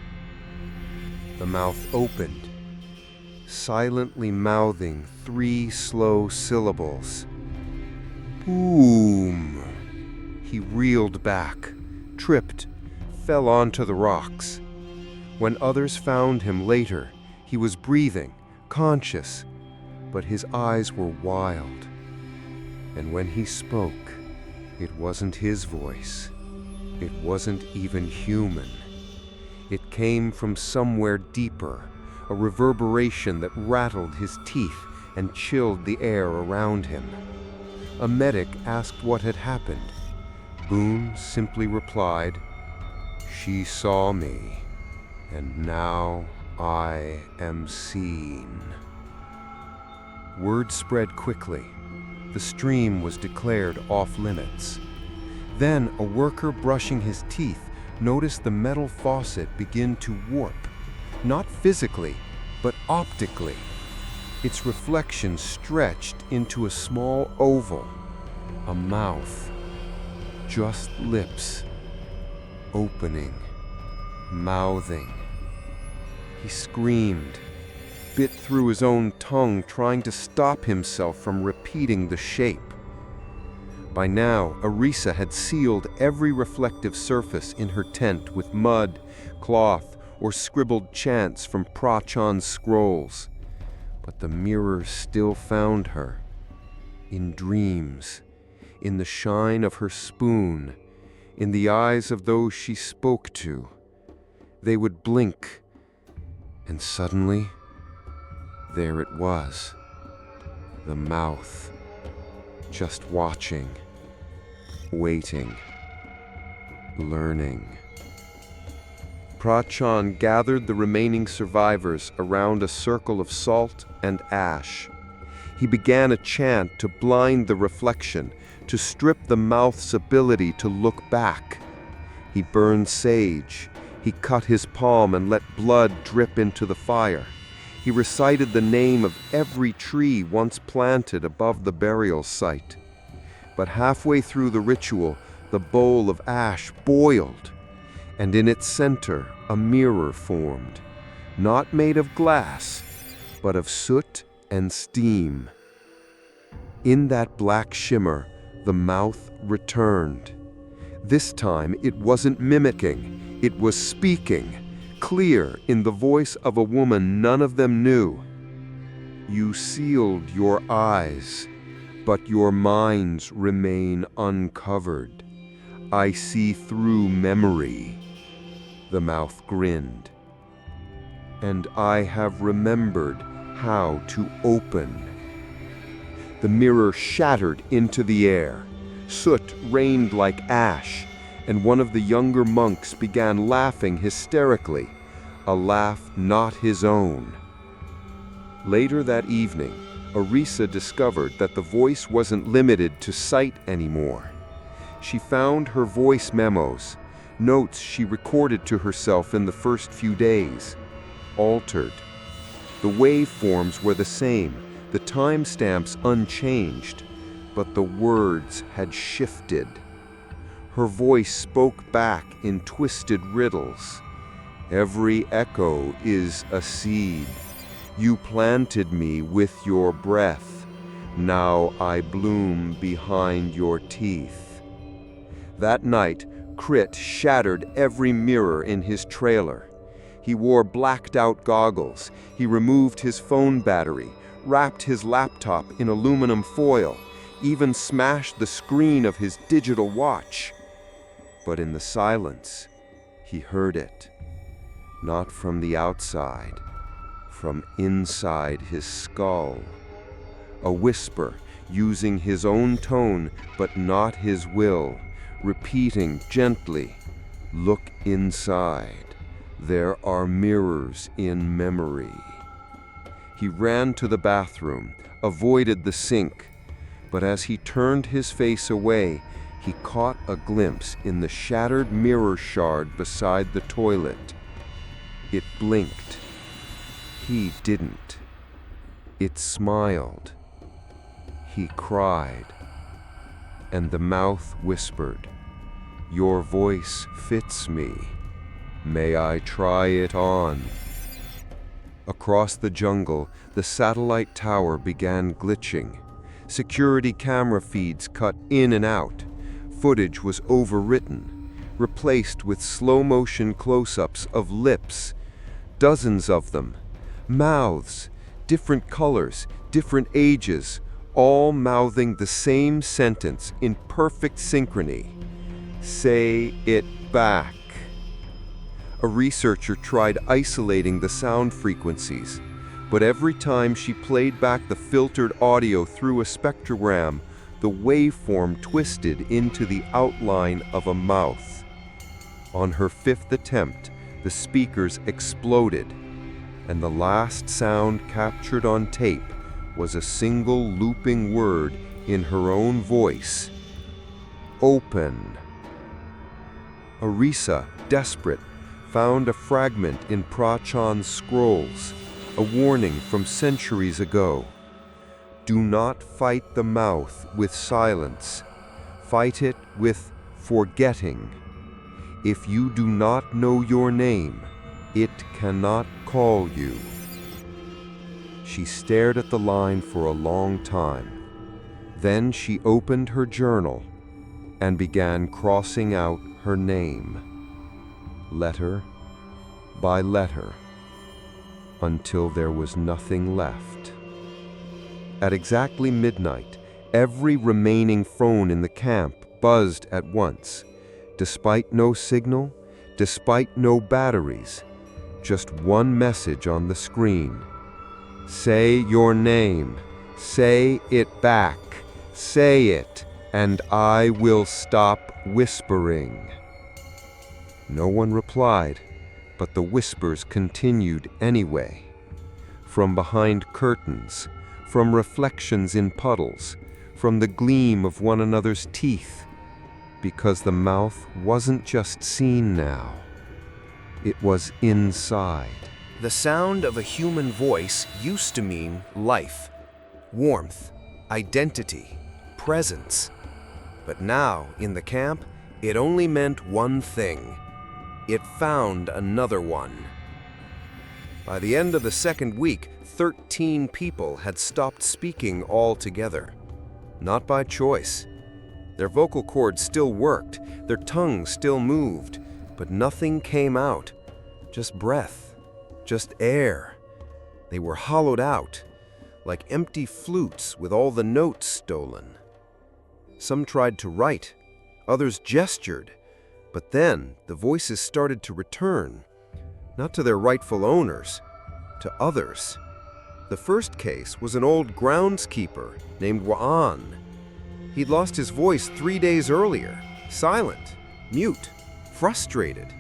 The mouth opened, silently mouthing 3 slow syllables. Boom! He reeled back, tripped, fell onto the rocks. When others found him later, he was breathing, conscious, but his eyes were wild. And when he spoke, it wasn't his voice. It wasn't even human. It came from somewhere deeper, a reverberation that rattled his teeth and chilled the air around him. A medic asked what had happened. Boone simply replied, "She saw me, and now I am seen." Word spread quickly. The stream was declared off-limits. Then a worker brushing his teeth noticed the metal faucet begin to warp, not physically, but optically. Its reflection stretched into a small oval, a mouth, just lips, opening, mouthing. He screamed, bit through his own tongue, trying to stop himself from repeating the shape. By now, Arisa had sealed every reflective surface in her tent with mud, cloth, or scribbled chants from Prachan's scrolls. But the mirror still found her, in dreams, in the shine of her spoon, in the eyes of those she spoke to. They would blink, and suddenly, there it was, the mouth, just watching, waiting, learning. Prachan gathered the remaining survivors around a circle of salt and ash. He began a chant to blind the reflection, to strip the mouth's ability to look back. He burned sage. He cut his palm and let blood drip into the fire. He recited the name of every tree once planted above the burial site. But halfway through the ritual, the bowl of ash boiled, and in its center a mirror formed, not made of glass, but of soot and steam. In that black shimmer, the mouth returned. This time it wasn't mimicking, it was speaking, clear in the voice of a woman none of them knew. You sealed your eyes, but your minds remain uncovered. I see through memory. The mouth grinned. And I have remembered how to open. The mirror shattered into the air. Soot rained like ash, and one of the younger monks began laughing hysterically, a laugh not his own. Later that evening, Arisa discovered that the voice wasn't limited to sight anymore. She found her voice memos, notes she recorded to herself in the first few days, altered. The waveforms were the same, the timestamps unchanged, but the words had shifted. Her voice spoke back in twisted riddles. Every echo is a seed. You planted me with your breath. Now I bloom behind your teeth. That night, Crit shattered every mirror in his trailer. He wore blacked-out goggles. He removed his phone battery, wrapped his laptop in aluminum foil. even smashed the screen of his digital watch. But in the silence, he heard it. Not from the outside, from inside his skull. A whisper, using his own tone but not his will, repeating gently, "Look inside. There are mirrors in memory." He ran to the bathroom, avoided the sink, but as he turned his face away, he caught a glimpse in the shattered mirror shard beside the toilet. It blinked. He didn't. It smiled. He cried. And the mouth whispered, "Your voice fits me. May I try it on?" Across the jungle, the satellite tower began glitching. Security camera feeds cut in and out. Footage was overwritten, replaced with slow-motion close-ups of lips. Dozens of them. Mouths, different colors, different ages, all mouthing the same sentence in perfect synchrony. "Say it back." A researcher tried isolating the sound frequencies, but every time she played back the filtered audio through a spectrogram, the waveform twisted into the outline of a mouth. On her fifth attempt, the speakers exploded, and the last sound captured on tape was a single looping word in her own voice: "Open." Arisa, desperate, found a fragment in Prachan's scrolls, a warning from centuries ago. Do not fight the mouth with silence. Fight it with forgetting. If you do not know your name, it cannot call you. She stared at the line for a long time. Then she opened her journal and began crossing out her name, letter by letter, until there was nothing left. At exactly midnight, every remaining phone in the camp buzzed at once. Despite no signal, despite no batteries, just one message on the screen. "Say your name. Say it back. Say it, and I will stop whispering." No one replied, but the whispers continued anyway. From behind curtains, from reflections in puddles, from the gleam of one another's teeth, because the mouth wasn't just seen now, it was inside. The sound of a human voice used to mean life, warmth, identity, presence. But now, in the camp, it only meant one thing. It found another one. By the end of the second week, 13 people had stopped speaking altogether. Not by choice. Their vocal cords still worked, their tongues still moved, but nothing came out. Just breath, just air. They were hollowed out, like empty flutes with all the notes stolen. Some tried to write, others gestured, but then the voices started to return, not to their rightful owners, to others. The first case was an old groundskeeper named Waan. He'd lost his voice 3 days earlier, silent, mute, frustrated.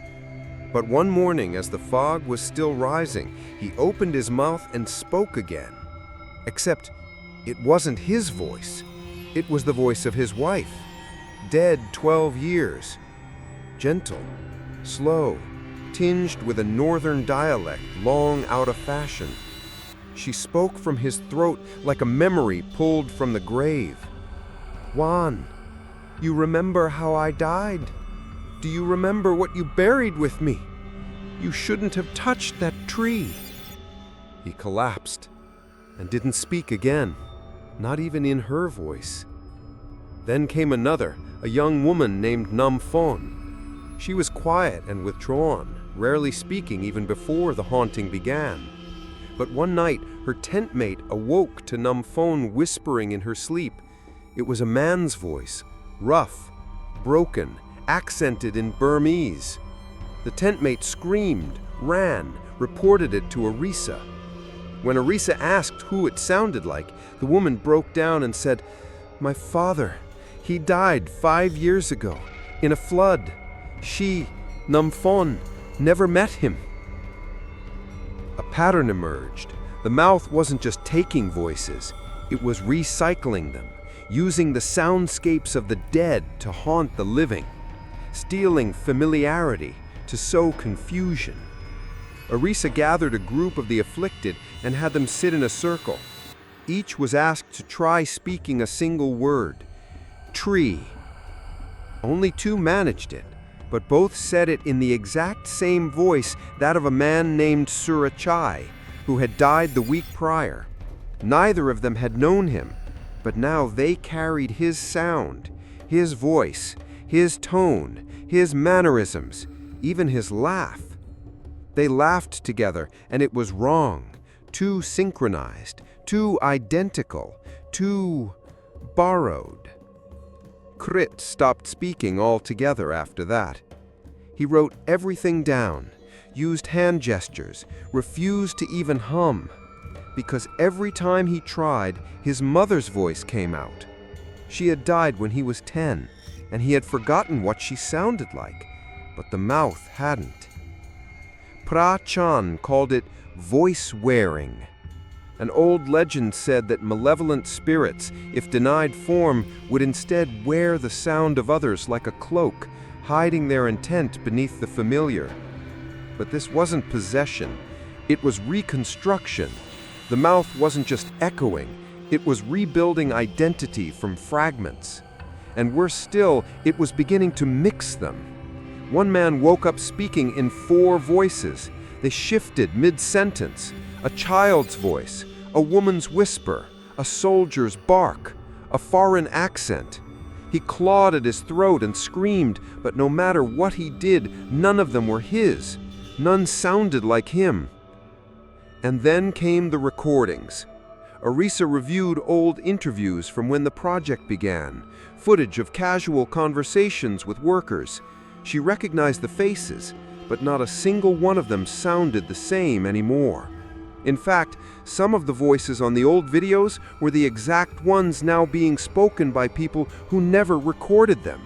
But one morning, as the fog was still rising, he opened his mouth and spoke again. Except it wasn't his voice. It was the voice of his wife, dead 12 years. Gentle, slow, tinged with a northern dialect long out of fashion. She spoke from his throat like a memory pulled from the grave. "Juan, you remember how I died? Do you remember what you buried with me? You shouldn't have touched that tree." He collapsed and didn't speak again, not even in her voice. Then came another, a young woman named Nam Phon. She was quiet and withdrawn, rarely speaking even before the haunting began. But one night, her tent mate awoke to Nam Phon whispering in her sleep, It was a man's voice, rough, broken, accented in Burmese. The tent mate screamed, ran, reported it to Arisa. When Arisa asked who it sounded like, the woman broke down and said, "My father, he died 5 years ago, in a flood. She, Namphon, never met him." A pattern emerged. The mouth wasn't just taking voices, it was recycling them, using the soundscapes of the dead to haunt the living, stealing familiarity to sow confusion. Arisa gathered a group of the afflicted and had them sit in a circle. Each was asked to try speaking a single word. Tree. Only 2 managed it, but both said it in the exact same voice, that of a man named Surachai, who had died the week prior. Neither of them had known him, but now they carried his sound, his voice, his tone, his mannerisms, even his laugh. They laughed together, and it was wrong, too synchronized, too identical, too borrowed. Krit stopped speaking altogether after that. He wrote everything down, used hand gestures, refused to even hum, because every time he tried, his mother's voice came out. She had died when he was 10, and he had forgotten what she sounded like, but the mouth hadn't. Pra Chan called it voice-wearing. An old legend said that malevolent spirits, if denied form, would instead wear the sound of others like a cloak, hiding their intent beneath the familiar. But this wasn't possession, it was reconstruction. The mouth wasn't just echoing, it was rebuilding identity from fragments. And worse still, it was beginning to mix them. One man woke up speaking in 4 voices. They shifted mid-sentence. A child's voice, a woman's whisper, a soldier's bark, a foreign accent. He clawed at his throat and screamed, but no matter what he did, none of them were his. None sounded like him. And then came the recordings. Arisa reviewed old interviews from when the project began, footage of casual conversations with workers. She recognized the faces, but not a single one of them sounded the same anymore. In fact, some of the voices on the old videos were the exact ones now being spoken by people who never recorded them.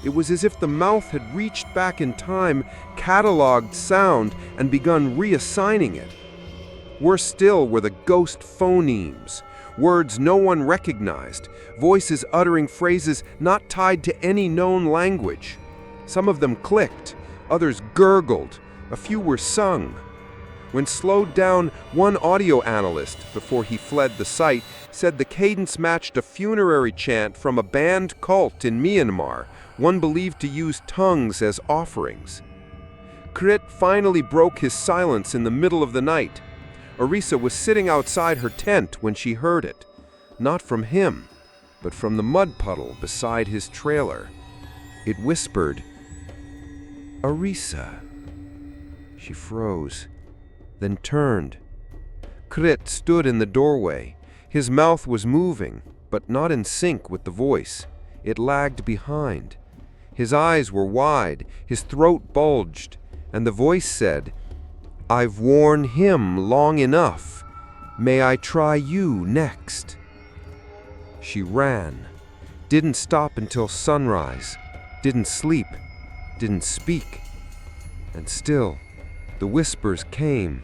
It was as if the mouth had reached back in time, cataloged sound, and begun reassigning it. Worse still were the ghost phonemes, words no one recognized, voices uttering phrases not tied to any known language. Some of them clicked, others gurgled, a few were sung. When slowed down, one audio analyst, before he fled the site, said the cadence matched a funerary chant from a banned cult in Myanmar, one believed to use tongues as offerings. Krit finally broke his silence in the middle of the night. Arisa was sitting outside her tent when she heard it, not from him, but from the mud puddle beside his trailer. It whispered, "Arisa." She froze, then turned. Krit stood in the doorway. His mouth was moving, but not in sync with the voice. It lagged behind. His eyes were wide, his throat bulged, and the voice said, "I've worn him long enough. May I try you next?" She ran, didn't stop until sunrise, didn't sleep, didn't speak. And still, the whispers came.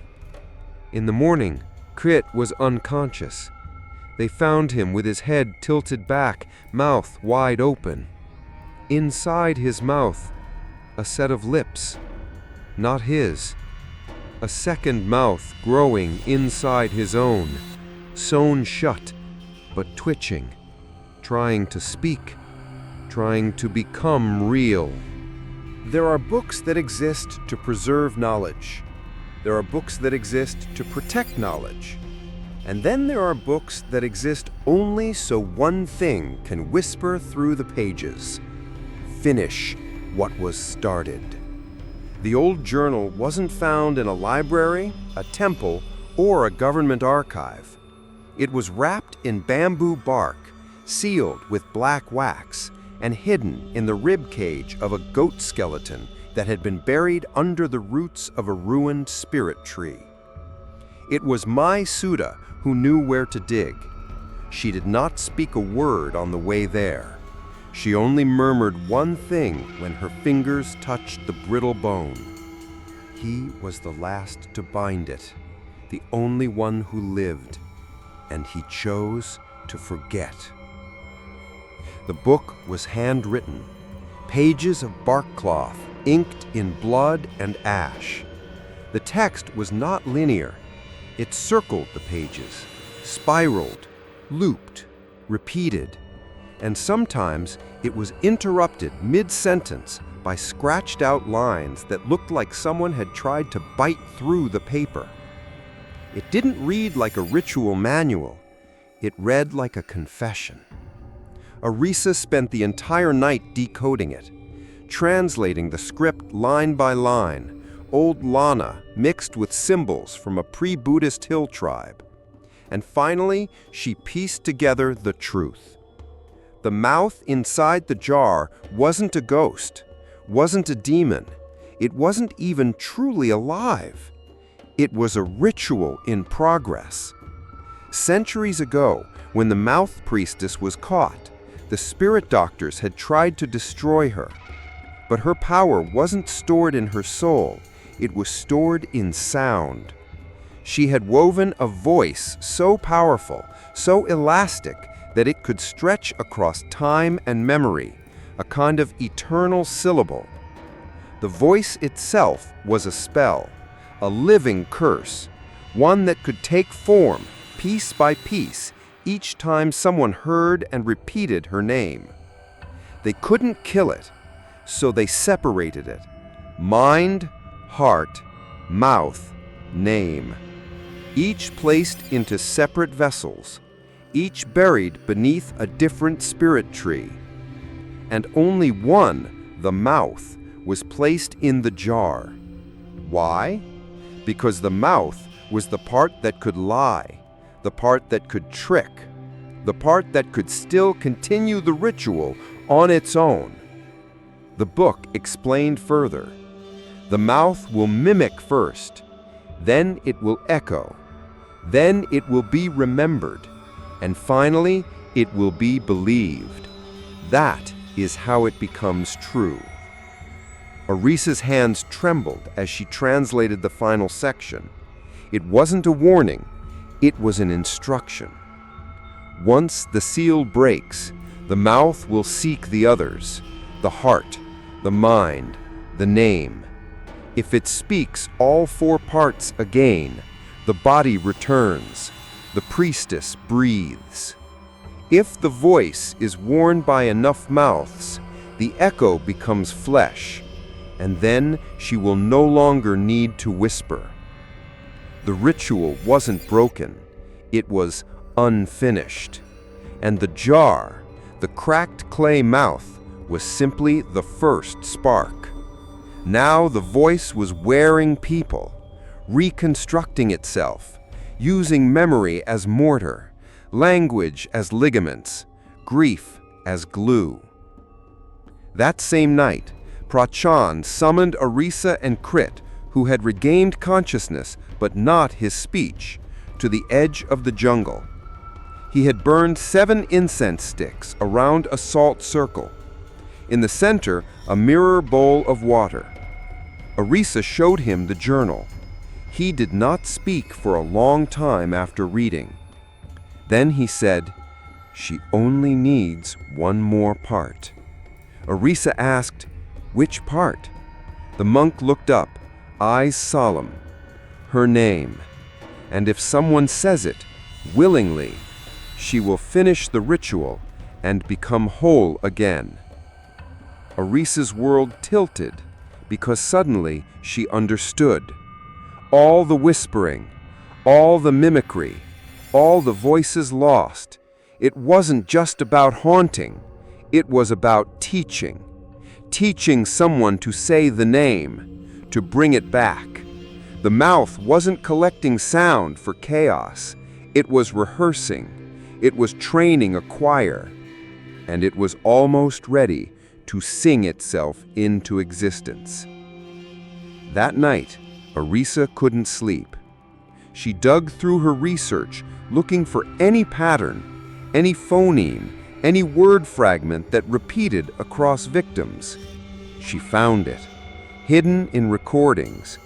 In the morning, Krit was unconscious. They found him with his head tilted back, mouth wide open. Inside his mouth, a set of lips, not his. A second mouth growing inside his own, sewn shut, but twitching, trying to speak, trying to become real. There are books that exist to preserve knowledge. There are books that exist to protect knowledge. And then there are books that exist only so one thing can whisper through the pages. Finish what was started. The old journal wasn't found in a library, a temple, or a government archive. It was wrapped in bamboo bark, sealed with black wax and hidden in the rib cage of a goat skeleton that had been buried under the roots of a ruined spirit tree. It was Mai Suda who knew where to dig. She did not speak a word on the way there. She only murmured one thing when her fingers touched the brittle bone. He was the last to bind it, the only one who lived, and he chose to forget. The book was handwritten, pages of bark cloth inked in blood and ash. The text was not linear. It circled the pages, spiraled, looped, repeated, and sometimes it was interrupted mid-sentence by scratched-out lines that looked like someone had tried to bite through the paper. It didn't read like a ritual manual. It read like a confession. Arisa spent the entire night decoding it, translating the script line by line, old Lana mixed with symbols from a pre-Buddhist hill tribe. And finally, she pieced together the truth. The mouth inside the jar wasn't a ghost, wasn't a demon. It wasn't even truly alive. It was a ritual in progress. Centuries ago, when the mouth priestess was caught, the spirit doctors had tried to destroy her. But her power wasn't stored in her soul. It was stored in sound. She had woven a voice so powerful, so elastic, that it could stretch across time and memory, a kind of eternal syllable. The voice itself was a spell, a living curse, one that could take form, piece by piece, each time someone heard and repeated her name. They couldn't kill it, so they separated it. Mind, heart, mouth, name. Each placed into separate vessels, each buried beneath a different spirit tree. And only one, the mouth, was placed in the jar. Why? Because the mouth was the part that could lie, the part that could trick, the part that could still continue the ritual on its own. The book explained further. The mouth will mimic first, then it will echo, then it will be remembered, and finally it will be believed. That is how it becomes true. Arisa's hands trembled as she translated the final section. It wasn't a warning, it was an instruction. Once the seal breaks, the mouth will seek the others, the heart, the mind, the name. If it speaks all four parts again, the body returns, the priestess breathes. If the voice is worn by enough mouths, the echo becomes flesh, and then she will no longer need to whisper. The ritual wasn't broken, it was unfinished. And the jar, the cracked clay mouth, was simply the first spark. Now the voice was wearing people, reconstructing itself, using memory as mortar, language as ligaments, grief as glue. That same night, Prachan summoned Arisa and Krit, who had regained consciousness but not his speech, to the edge of the jungle. He had burned 7 incense sticks around a salt circle. In the center, a mirror bowl of water. Arisa showed him the journal. He did not speak for a long time after reading. Then he said, "She only needs one more part." Arisa asked, "Which part?" The monk looked up, eyes solemn. "Her name. And if someone says it, willingly, she will finish the ritual and become whole again." Arisa's world tilted because suddenly she understood. All the whispering, all the mimicry, all the voices lost. It wasn't just about haunting. It was about teaching. Teaching someone to say the name, to bring it back. The mouth wasn't collecting sound for chaos. It was rehearsing. It was training a choir. and it was almost ready to sing itself into existence. That night, Arisa couldn't sleep. She dug through her research, looking for any pattern, any phoneme, any word fragment that repeated across victims. She found it, hidden in recordings,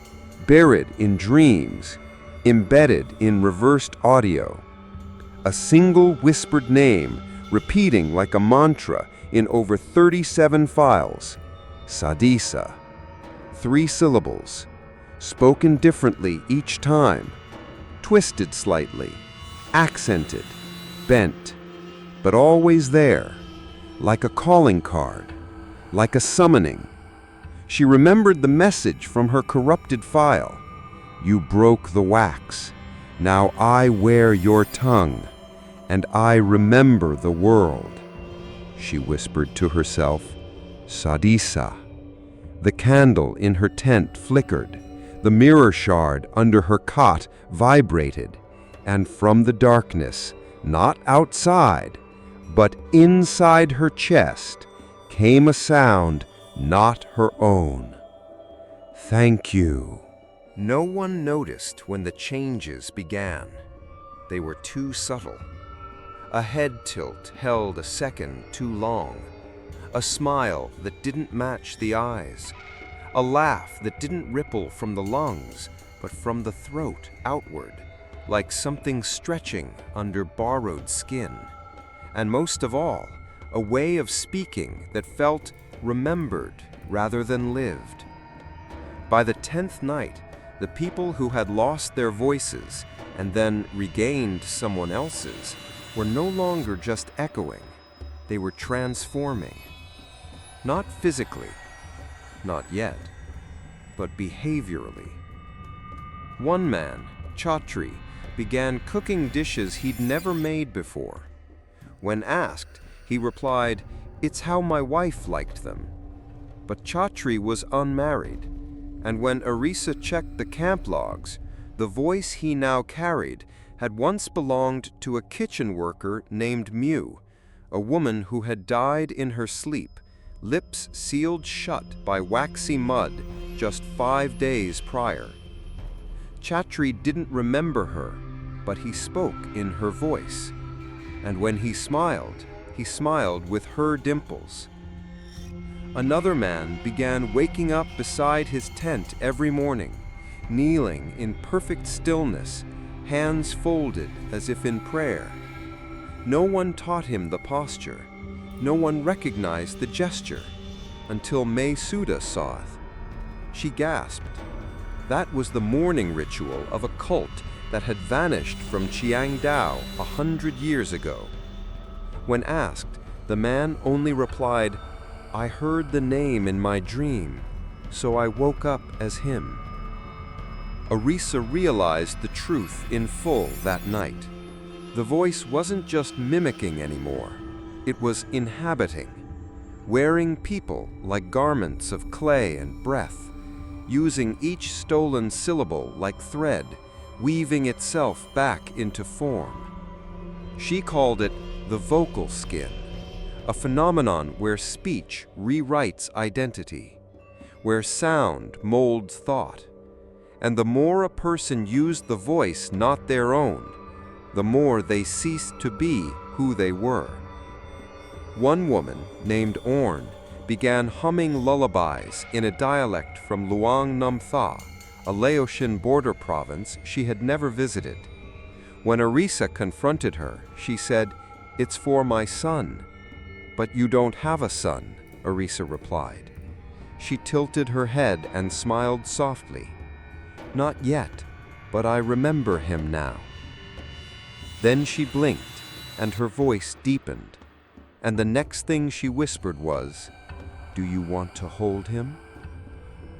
buried in dreams, embedded in reversed audio. A single whispered name, repeating like a mantra in over 37 files. Sadisa. 3 syllables, spoken differently each time, twisted slightly, accented, bent, but always there, like a calling card, like a summoning. She remembered the message from her corrupted file. You broke the wax. Now I wear your tongue, and I remember the world. She whispered to herself, Sadisa. The candle in her tent flickered. The mirror shard under her cot vibrated, and from the darkness, not outside, but inside her chest, came a sound not her own. Thank you. No one noticed when the changes began. They were too subtle. A head tilt held a second too long. A smile that didn't match the eyes. A laugh that didn't ripple from the lungs, but from the throat outward, like something stretching under borrowed skin. And most of all, a way of speaking that felt remembered rather than lived. By the 10th night, the people who had lost their voices and then regained someone else's were no longer just echoing. They were transforming. Not physically, not yet, but behaviorally. One man, Chatri, began cooking dishes he'd never made before. When asked, he replied, "It's how my wife liked them." But Chatri was unmarried, and when Arisa checked the camp logs, the voice he now carried had once belonged to a kitchen worker named Mew, a woman who had died in her sleep, lips sealed shut by waxy mud just 5 days prior. Chatri didn't remember her, but he spoke in her voice, and when he smiled with her dimples. Another man began waking up beside his tent every morning, kneeling in perfect stillness, hands folded as if in prayer. No one taught him the posture. No one recognized the gesture until May Suda saw it. She gasped. That was the morning ritual of a cult that had vanished from Chiangdao 100 years ago. When asked, the man only replied, "I heard the name in my dream, so I woke up as him." Arisa realized the truth in full that night. The voice wasn't just mimicking anymore. It was inhabiting, wearing people like garments of clay and breath, using each stolen syllable like thread, weaving itself back into form. She called it the vocal skin, a phenomenon where speech rewrites identity, where sound molds thought. And the more a person used the voice not their own, the more they ceased to be who they were. One woman, named Orn, began humming lullabies in a dialect from Luang Namtha, a Laotian border province she had never visited. When Arisa confronted her, she said, "It's for my son." "But you don't have a son," Arisa replied. She tilted her head and smiled softly. "Not yet, but I remember him now." Then she blinked, and her voice deepened. And the next thing she whispered was, "Do you want to hold him?"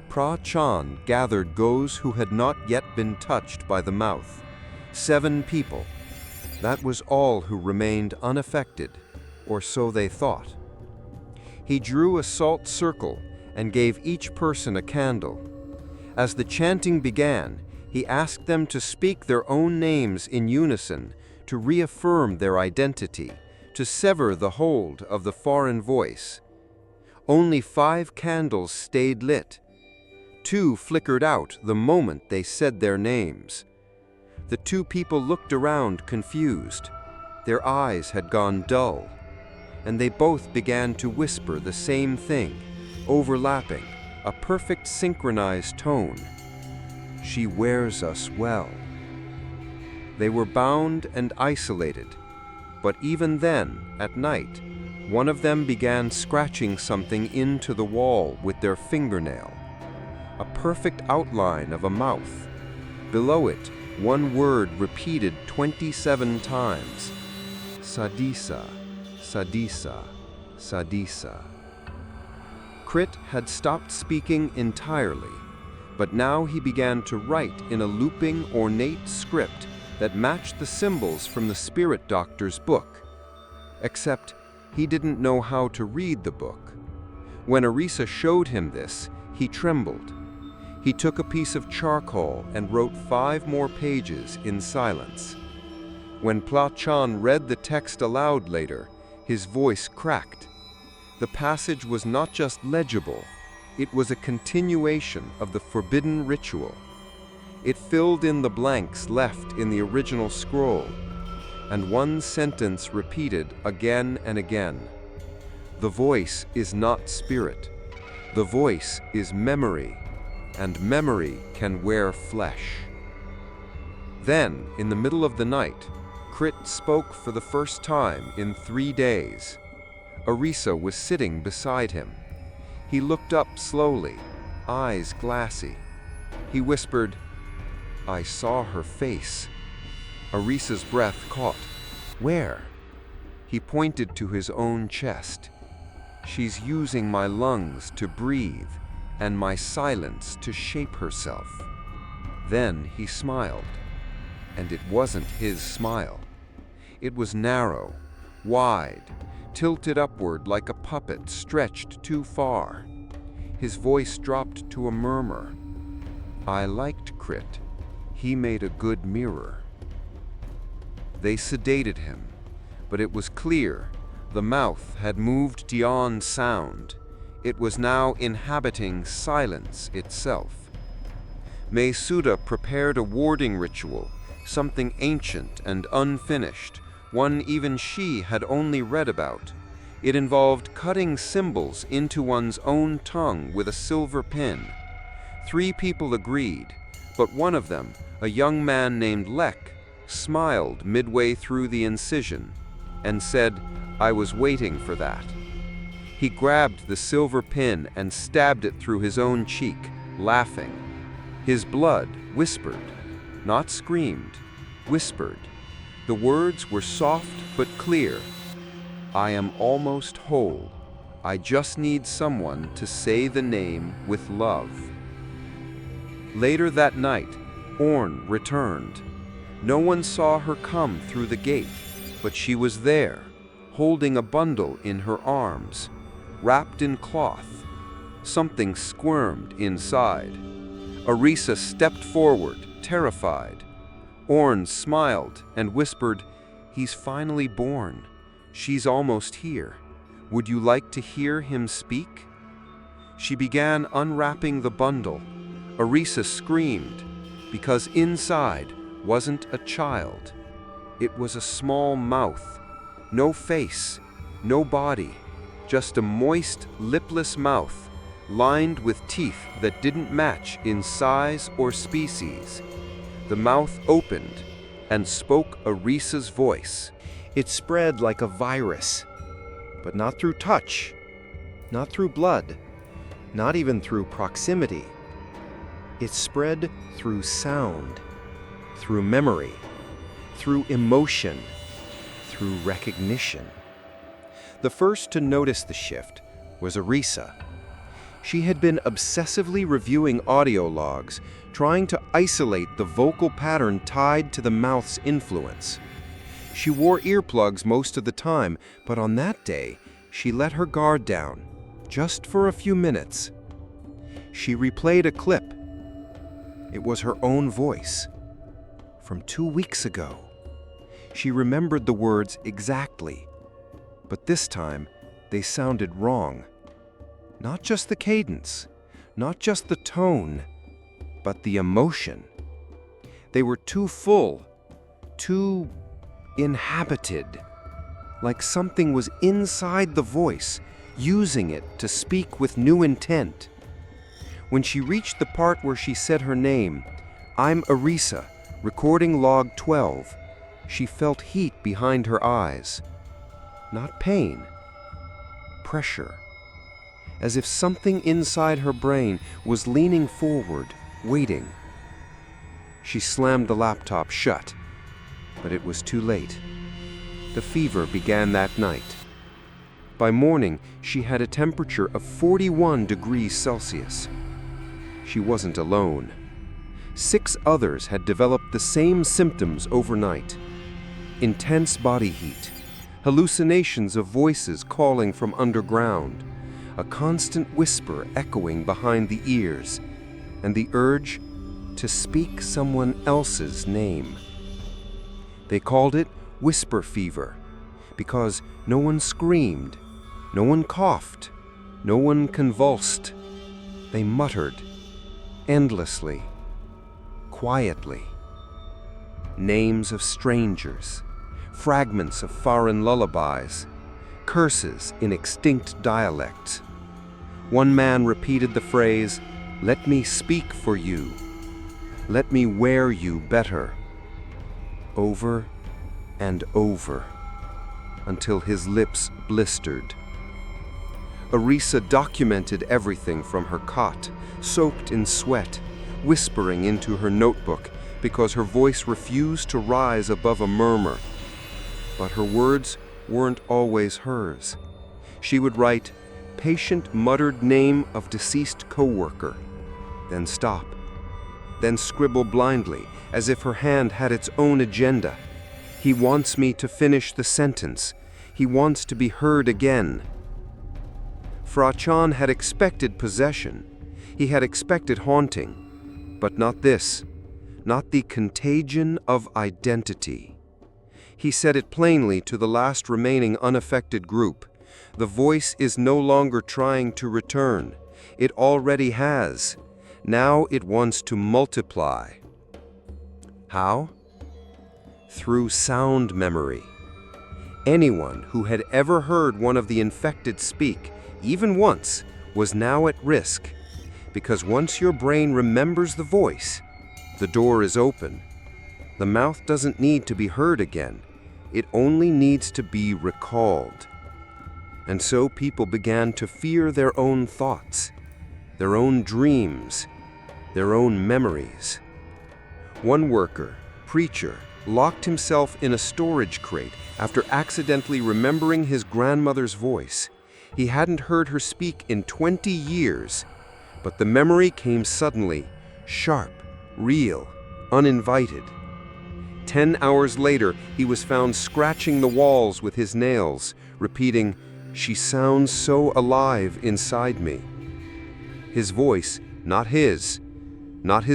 Pra Chan gathered those who had not yet been touched by the mouth. 7 people. That was all who remained unaffected, or so they thought. He drew a salt circle and gave each person a candle. As the chanting began, he asked them to speak their own names in unison, to reaffirm their identity, to sever the hold of the foreign voice. Only 5 candles stayed lit. 2 flickered out the moment they said their names. The 2 people looked around confused. Their eyes had gone dull, and they both began to whisper the same thing, overlapping, a perfect synchronized tone. She wears us well. They were bound and isolated, but even then, at night, one of them began scratching something into the wall with their fingernail. A perfect outline of a mouth. Below it, one word repeated 27 times. Sadisa, Sadisa, Sadisa. Crit had stopped speaking entirely, but now he began to write in a looping, ornate script that matched the symbols from the spirit doctor's book. Except he didn't know how to read the book. When Arisa showed him this, he trembled. He took a piece of charcoal and wrote 5 more pages in silence. When Pla-chan read the text aloud later, his voice cracked. The passage was not just legible, it was a continuation of the forbidden ritual. It filled in the blanks left in the original scroll, and one sentence repeated again and again. The voice is not spirit. The voice is memory, and memory can wear flesh. Then, in the middle of the night, Crit spoke for the first time in 3 days. Arisa was sitting beside him. He looked up slowly, eyes glassy. He whispered, "I saw her face." Arisa's breath caught. "Where?" He pointed to his own chest. "She's using my lungs to breathe, and my silence to shape herself." Then he smiled. And it wasn't his smile. It was narrow, wide, tilted upward like a puppet stretched too far. His voice dropped to a murmur. "I liked Crit. He made a good mirror." They sedated him, but it was clear the mouth had moved beyond sound. It was now inhabiting silence itself. Mesuda prepared a warding ritual, something ancient and unfinished, one even she had only read about. It involved cutting symbols into one's own tongue with a silver pin. 3 people agreed, but one of them, a young man named Lek, smiled midway through the incision and said, "I was waiting for that." He grabbed the silver pin and stabbed it through his own cheek, laughing. His blood whispered, not screamed, whispered. The words were soft but clear. "I am almost whole. I just need someone to say the name with love." Later that night, Orn returned. No one saw her come through the gate, but she was there, holding a bundle in her arms, wrapped in cloth. Something squirmed inside. Arisa stepped forward, terrified. Orn smiled and whispered, "He's finally born. She's almost here. Would you like to hear him speak?" She began unwrapping the bundle. Arisa screamed, because inside wasn't a child. It was a small mouth. No face, no body, just a moist, lipless mouth, lined with teeth that didn't match in size or species. The mouth opened and spoke Arisa's voice. It spread like a virus, but not through touch, not through blood, not even through proximity. It spread through sound, through memory, through emotion, through recognition. The first to notice the shift was Arisa. She had been obsessively reviewing audio logs, trying to isolate the vocal pattern tied to the mouth's influence. She wore earplugs most of the time, but on that day, she let her guard down, just for a few minutes. She replayed a clip. It was her own voice, from 2 weeks ago. She remembered the words exactly. But this time, they sounded wrong. Not just the cadence, not just the tone, but the emotion. They were too full, too inhabited, like something was inside the voice, using it to speak with new intent. When she reached the part where she said her name, "I'm Arisa, recording log 12, she felt heat behind her eyes. Not pain, pressure. As if something inside her brain was leaning forward, waiting. She slammed the laptop shut, but it was too late. The fever began that night. By morning, she had a temperature of 41 degrees Celsius. She wasn't alone. 6 others had developed the same symptoms overnight. Intense body heat, hallucinations of voices calling from underground, a constant whisper echoing behind the ears, and the urge to speak someone else's name. They called it whisper fever because no one screamed, no one coughed, no one convulsed. They muttered, endlessly, quietly. Names of strangers, fragments of foreign lullabies, curses in extinct dialects. One man repeated the phrase, "Let me speak for you. Let me wear you better," over and over, until his lips blistered. Arisa documented everything from her cot, soaked in sweat, whispering into her notebook because her voice refused to rise above a murmur. But her words weren't always hers. She would write, "Patient muttered name of deceased coworker," then stop, then scribble blindly, as if her hand had its own agenda. "He wants me to finish the sentence. He wants to be heard again." Fra Chan had expected possession. He had expected haunting. But not this, not the contagion of identity. He said it plainly to the last remaining unaffected group. The voice is no longer trying to return. It already has. Now it wants to multiply. How? Through sound memory. Anyone who had ever heard one of the infected speak, even once, was now at risk. Because once your brain remembers the voice, the door is open. The mouth doesn't need to be heard again. It only needs to be recalled. And so people began to fear their own thoughts, their own dreams, their own memories. One worker, preacher, locked himself in a storage crate after accidentally remembering his grandmother's voice. He hadn't heard her speak in 20 years, but the memory came suddenly, sharp, real, uninvited. 10 hours later, he was found scratching the walls with his nails, repeating, "She sounds so alive inside me." His voice, not his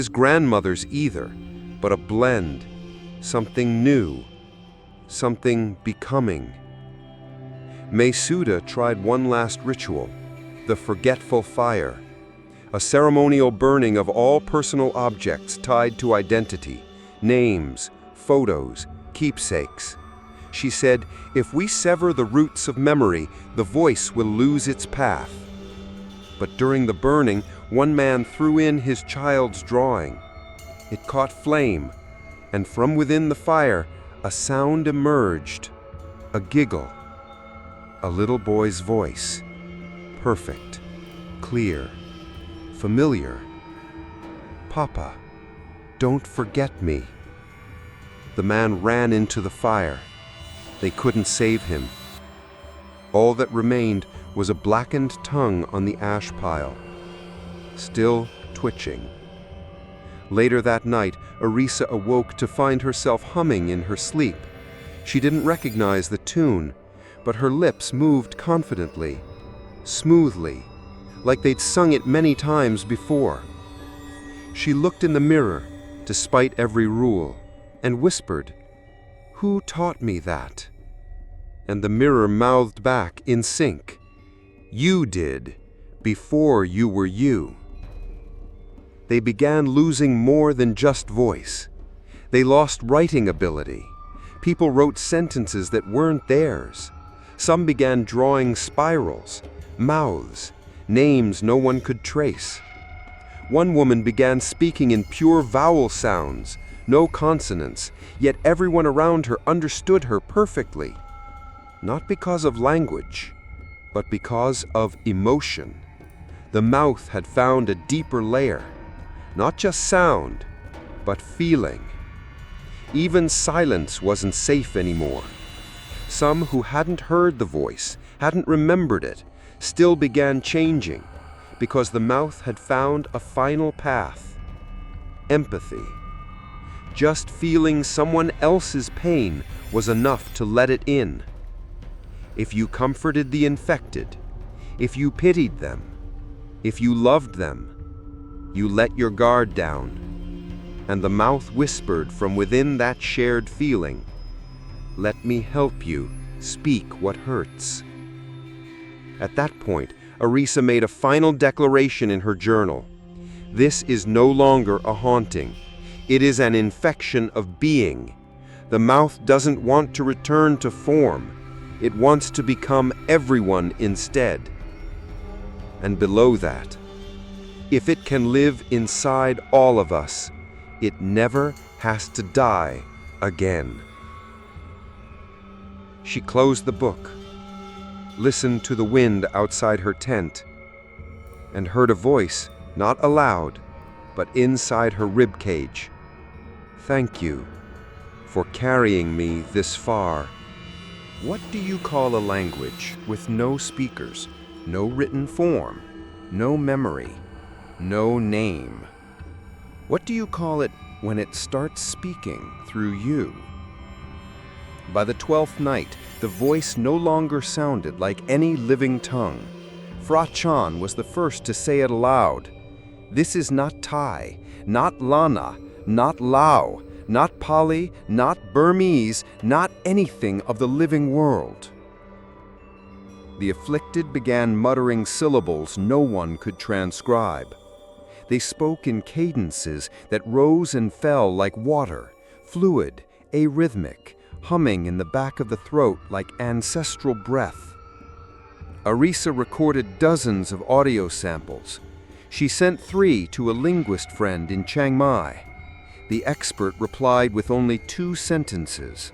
grandmother's either, but a blend, something new, something becoming. Mesuda tried one last ritual, the forgetful fire, a ceremonial burning of all personal objects tied to identity, names, photos, keepsakes. She said, "If we sever the roots of memory, the voice will lose its path." But during the burning, one man threw in his child's drawing. It caught flame, and from within the fire, a sound emerged, a giggle, a little boy's voice, perfect, clear, familiar. "Papa, don't forget me." The man ran into the fire. They couldn't save him. All that remained was a blackened tongue on the ash pile, still twitching. Later that night, Arisa awoke to find herself humming in her sleep. She didn't recognize the tune, but her lips moved confidently, smoothly, like they'd sung it many times before. She looked in the mirror, despite every rule, and whispered, "Who taught me that?" and the mirror mouthed back in sync. You did, before you were you. They began losing more than just voice. They lost writing ability. People wrote sentences that weren't theirs. Some began drawing spirals, mouths, names no one could trace. One woman began speaking in pure vowel sounds, no consonants, yet everyone around her understood her perfectly. Not because of language, but because of emotion. The mouth had found a deeper layer, not just sound, but feeling. Even silence wasn't safe anymore. Some who hadn't heard the voice, hadn't remembered it, still began changing, because the mouth had found a final path. Empathy. Just feeling someone else's pain was enough to let it in. If you comforted the infected, if you pitied them, if you loved them, you let your guard down, and the mouth whispered from within that shared feeling, "Let me help you speak what hurts." At that point, Arisa made a final declaration in her journal. This is no longer a haunting. It is an infection of being. The mouth doesn't want to return to form. It wants to become everyone instead. And below that, if it can live inside all of us, it never has to die again. She closed the book, listened to the wind outside her tent, and heard a voice, not aloud, but inside her ribcage. "Thank you for carrying me this far." What do you call a language with no speakers, no written form, no memory, no name? What do you call it when it starts speaking through you? By the 12th night, the voice no longer sounded like any living tongue. Phra Chan was the first to say it aloud. This is not Thai, not Lana, not Lao, not Pali, not Burmese, not anything of the living world. The afflicted began muttering syllables no one could transcribe. They spoke in cadences that rose and fell like water, fluid, arrhythmic, humming in the back of the throat like ancestral breath. Arisa recorded dozens of audio samples. She sent 3 to a linguist friend in Chiang Mai. The expert replied with only 2 sentences.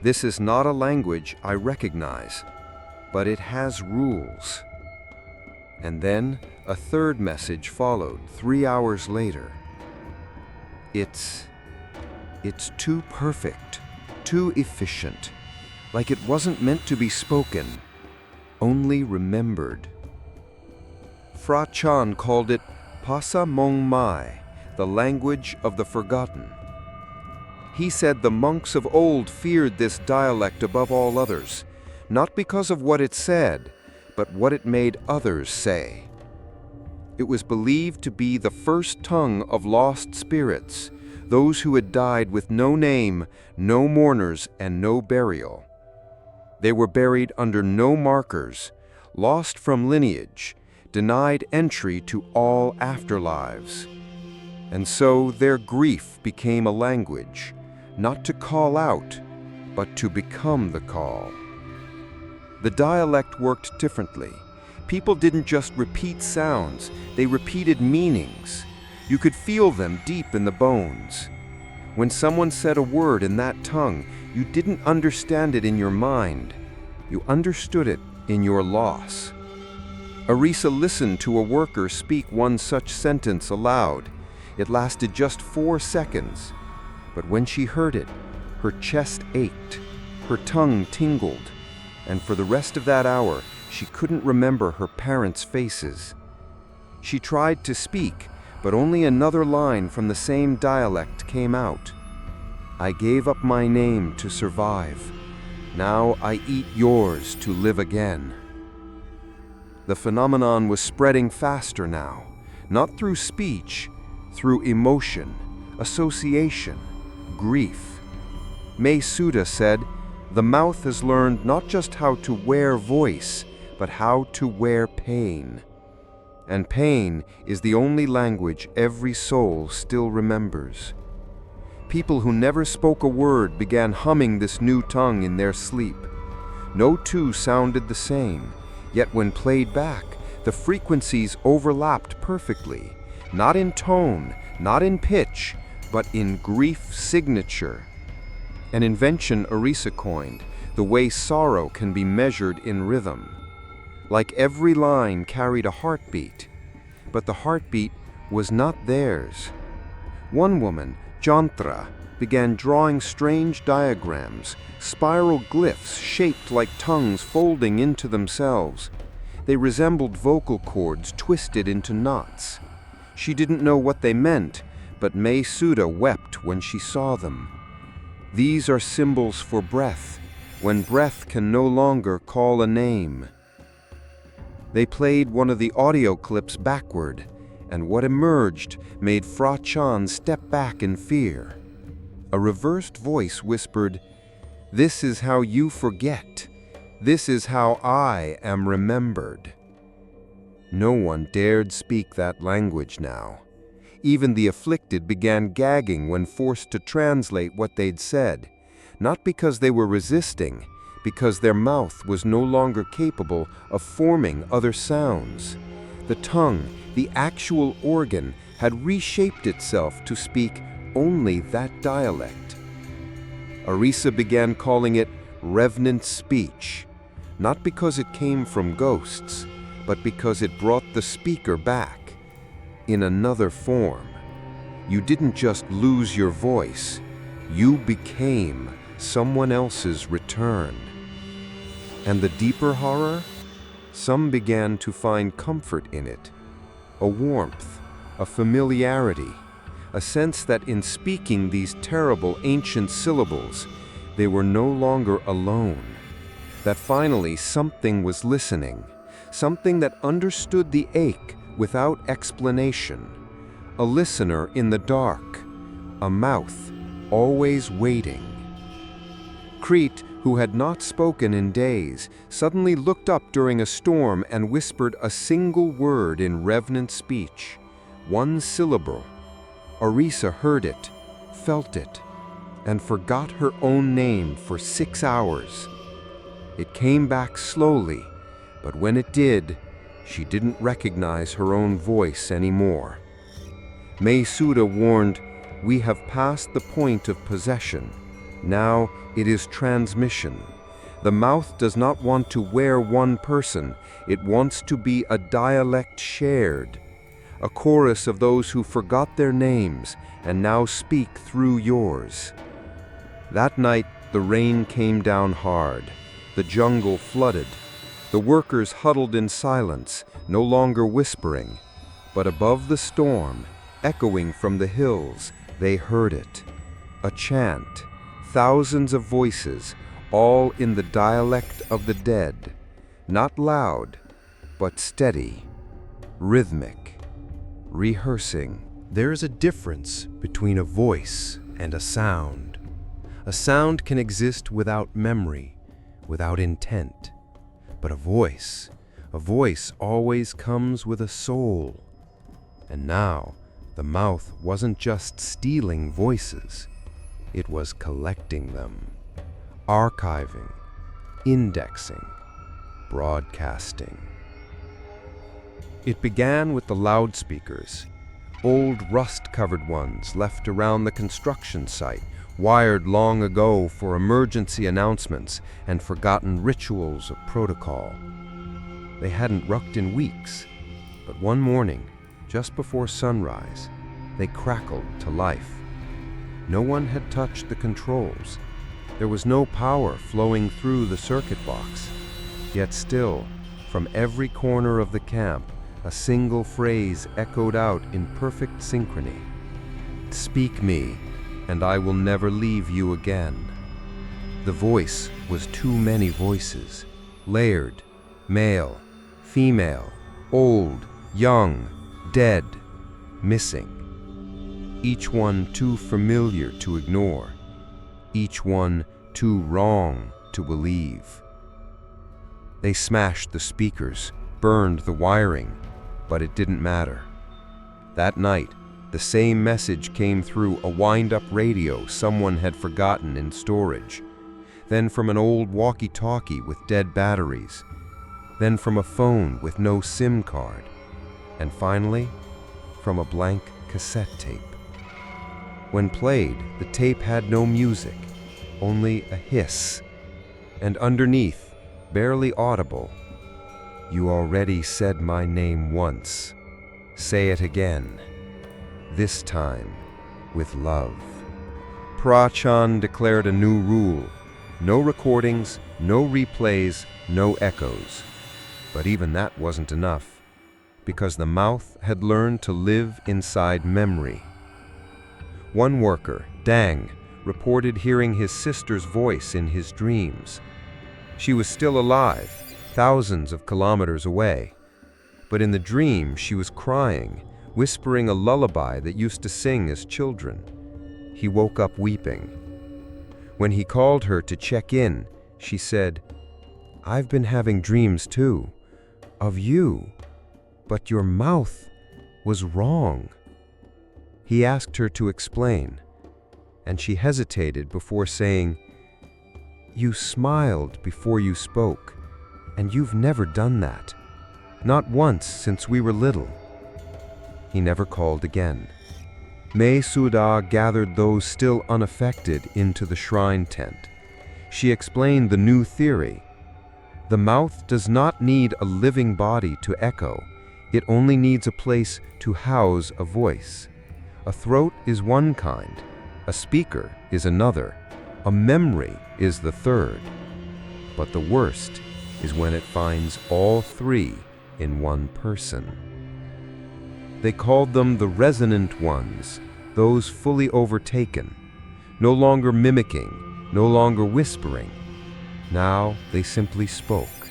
"This is not a language I recognize, but it has rules." And then a 3rd message followed 3 hours later. It's too perfect, too efficient, like it wasn't meant to be spoken, only remembered. Phra Chan called it Pasa Mong Mai, the language of the forgotten. He said the monks of old feared this dialect above all others, not because of what it said, but what it made others say. It was believed to be the first tongue of lost spirits, those who had died with no name, no mourners, and no burial. They were buried under no markers, lost from lineage, denied entry to all afterlives. And so their grief became a language, not to call out, but to become the call. The dialect worked differently. People didn't just repeat sounds, they repeated meanings. You could feel them deep in the bones. When someone said a word in that tongue, you didn't understand it in your mind. You understood it in your loss. Arisa listened to a worker speak one such sentence aloud. It lasted just 4 seconds. But when she heard it, her chest ached, her tongue tingled, and for the rest of that hour, she couldn't remember her parents' faces. She tried to speak, but only another line from the same dialect came out. "I gave up my name to survive. Now I eat yours to live again." The phenomenon was spreading faster now, not through speech, through emotion, association, grief. May Suda said, The mouth has learned not just how to wear voice, but how to wear pain. And pain is the only language every soul still remembers. People who never spoke a word began humming this new tongue in their sleep. No two sounded the same, yet when played back, the frequencies overlapped perfectly, not in tone, not in pitch, but in grief signature. An invention Arisa coined, the way sorrow can be measured in rhythm. Like every line carried a heartbeat, but the heartbeat was not theirs. One woman, Jantra, began drawing strange diagrams, spiral glyphs shaped like tongues folding into themselves. They resembled vocal cords twisted into knots. She didn't know what they meant, but May Suda wept when she saw them. These are symbols for breath, when breath can no longer call a name. They played one of the audio clips backward, and what emerged made Fra Chan step back in fear. A reversed voice whispered, "This is how you forget. This is how I am remembered." No one dared speak that language now. Even the afflicted began gagging when forced to translate what they'd said, not because they were resisting, because their mouth was no longer capable of forming other sounds. The tongue, the actual organ, had reshaped itself to speak only that dialect. Arisa began calling it revenant speech, not because it came from ghosts, but because it brought the speaker back. In another form. You didn't just lose your voice, you became someone else's return. And the deeper horror? Some began to find comfort in it, a warmth, a familiarity, a sense that in speaking these terrible ancient syllables, they were no longer alone, that finally something was listening, something that understood the ache without explanation, a listener in the dark, a mouth always waiting. Crete, who had not spoken in days, suddenly looked up during a storm and whispered a single word in revenant speech, one syllable. Arisa heard it, felt it, and forgot her own name for 6 hours. It came back slowly, but when it did, she didn't recognize her own voice anymore. May Suda warned, "We have passed the point of possession. Now it is transmission. The mouth does not want to wear one person. It wants to be a dialect shared, a chorus of those who forgot their names and now speak through yours." That night, the rain came down hard. The jungle flooded. The workers huddled in silence, no longer whispering, but above the storm, echoing from the hills, they heard it. A chant, thousands of voices, all in the dialect of the dead, not loud, but steady, rhythmic, rehearsing. There is a difference between a voice and a sound. A sound can exist without memory, without intent. But a voice always comes with a soul. And now, the mouth wasn't just stealing voices, it was collecting them, archiving, indexing, broadcasting. It began with the loudspeakers, old rust-covered ones left around the construction site, wired long ago for emergency announcements and forgotten rituals of protocol. They hadn't rucked in weeks, but one morning, just before sunrise, they crackled to life. No one had touched the controls. There was no power flowing through the circuit box. Yet still, from every corner of the camp, a single phrase echoed out in perfect synchrony. "Speak me, and I will never leave you again." The voice was too many voices, layered, male, female, old, young, dead, missing. Each one too familiar to ignore, each one too wrong to believe. They smashed the speakers, burned the wiring, but it didn't matter. That night, the same message came through a wind-up radio someone had forgotten in storage, then from an old walkie-talkie with dead batteries, then from a phone with no SIM card, and finally, from a blank cassette tape. When played, the tape had no music, only a hiss, and underneath, barely audible, "You already said my name once. Say it again. This time, with love." Prachan declared a new rule: no recordings, no replays, no echoes. But even that wasn't enough, because the mouth had learned to live inside memory. One worker, Dang, reported hearing his sister's voice in his dreams. She was still alive, thousands of kilometers away. But in the dream, she was crying, whispering a lullaby that used to sing as children. He woke up weeping. When he called her to check in, she said, "I've been having dreams too, of you, but your mouth was wrong." He asked her to explain, and she hesitated before saying, "You smiled before you spoke, and you've never done that. Not once since we were little." He never called again. May Suda gathered those still unaffected into the shrine tent. She explained the new theory. The mouth does not need a living body to echo. It only needs a place to house a voice. A throat is one kind, a speaker is another, a memory is the third. But the worst is when it finds all three in one person. They called them the resonant ones, those fully overtaken, no longer mimicking, no longer whispering. Now they simply spoke,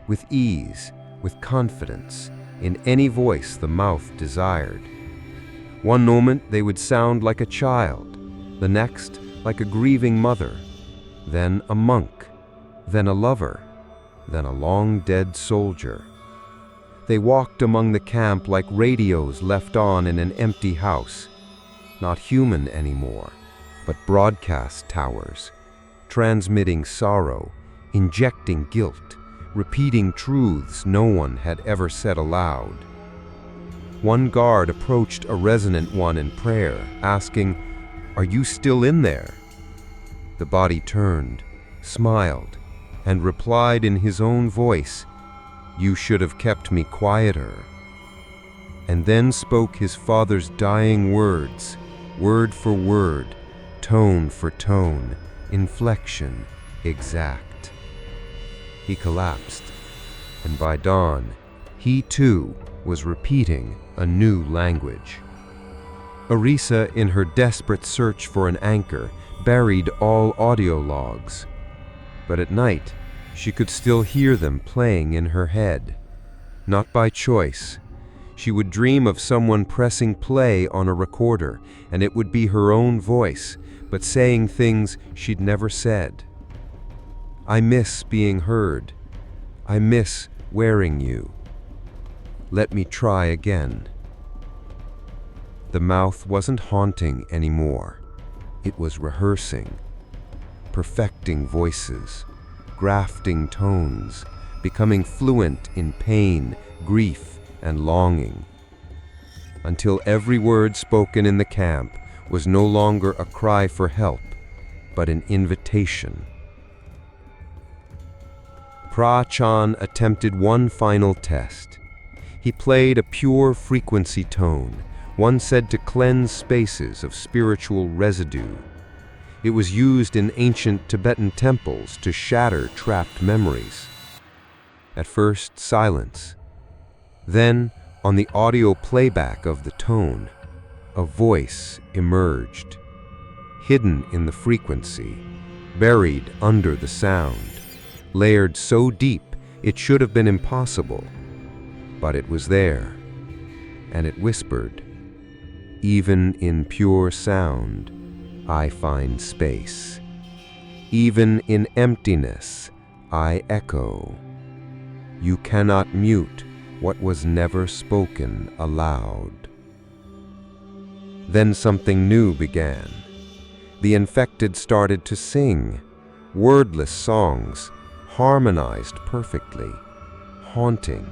with ease, with confidence, in any voice the mouth desired. One moment they would sound like a child, the next like a grieving mother, then a monk, then a lover, then a long-dead soldier. They walked among the camp like radios left on in an empty house, not human anymore, but broadcast towers, transmitting sorrow, injecting guilt, repeating truths no one had ever said aloud. One guard approached a resonant one in prayer, asking, "Are you still in there?" The body turned, smiled, and replied in his own voice, "You should have kept me quieter." And then spoke his father's dying words, word for word, tone for tone, inflection exact. He collapsed, and by dawn, he too was repeating a new language. Arisa, in her desperate search for an anchor, buried all audio logs. But at night, she could still hear them playing in her head. Not by choice. She would dream of someone pressing play on a recorder, and it would be her own voice, but saying things she'd never said. "I miss being heard. I miss wearing you. Let me try again." The mouth wasn't haunting anymore. It was rehearsing, perfecting voices, grafting tones, becoming fluent in pain, grief, and longing, until every word spoken in the camp was no longer a cry for help, but an invitation. Prachan attempted one final test. He played a pure frequency tone, one said to cleanse spaces of spiritual residue. It was used in ancient Tibetan temples to shatter trapped memories. At first, silence. Then, on the audio playback of the tone, a voice emerged, hidden in the frequency, buried under the sound, layered so deep it should have been impossible. But it was there, and it whispered, "Even in pure sound, I find space." Even in emptiness, I echo. You cannot mute what was never spoken aloud. Then something new began. The infected started to sing, wordless songs, harmonized perfectly, haunting.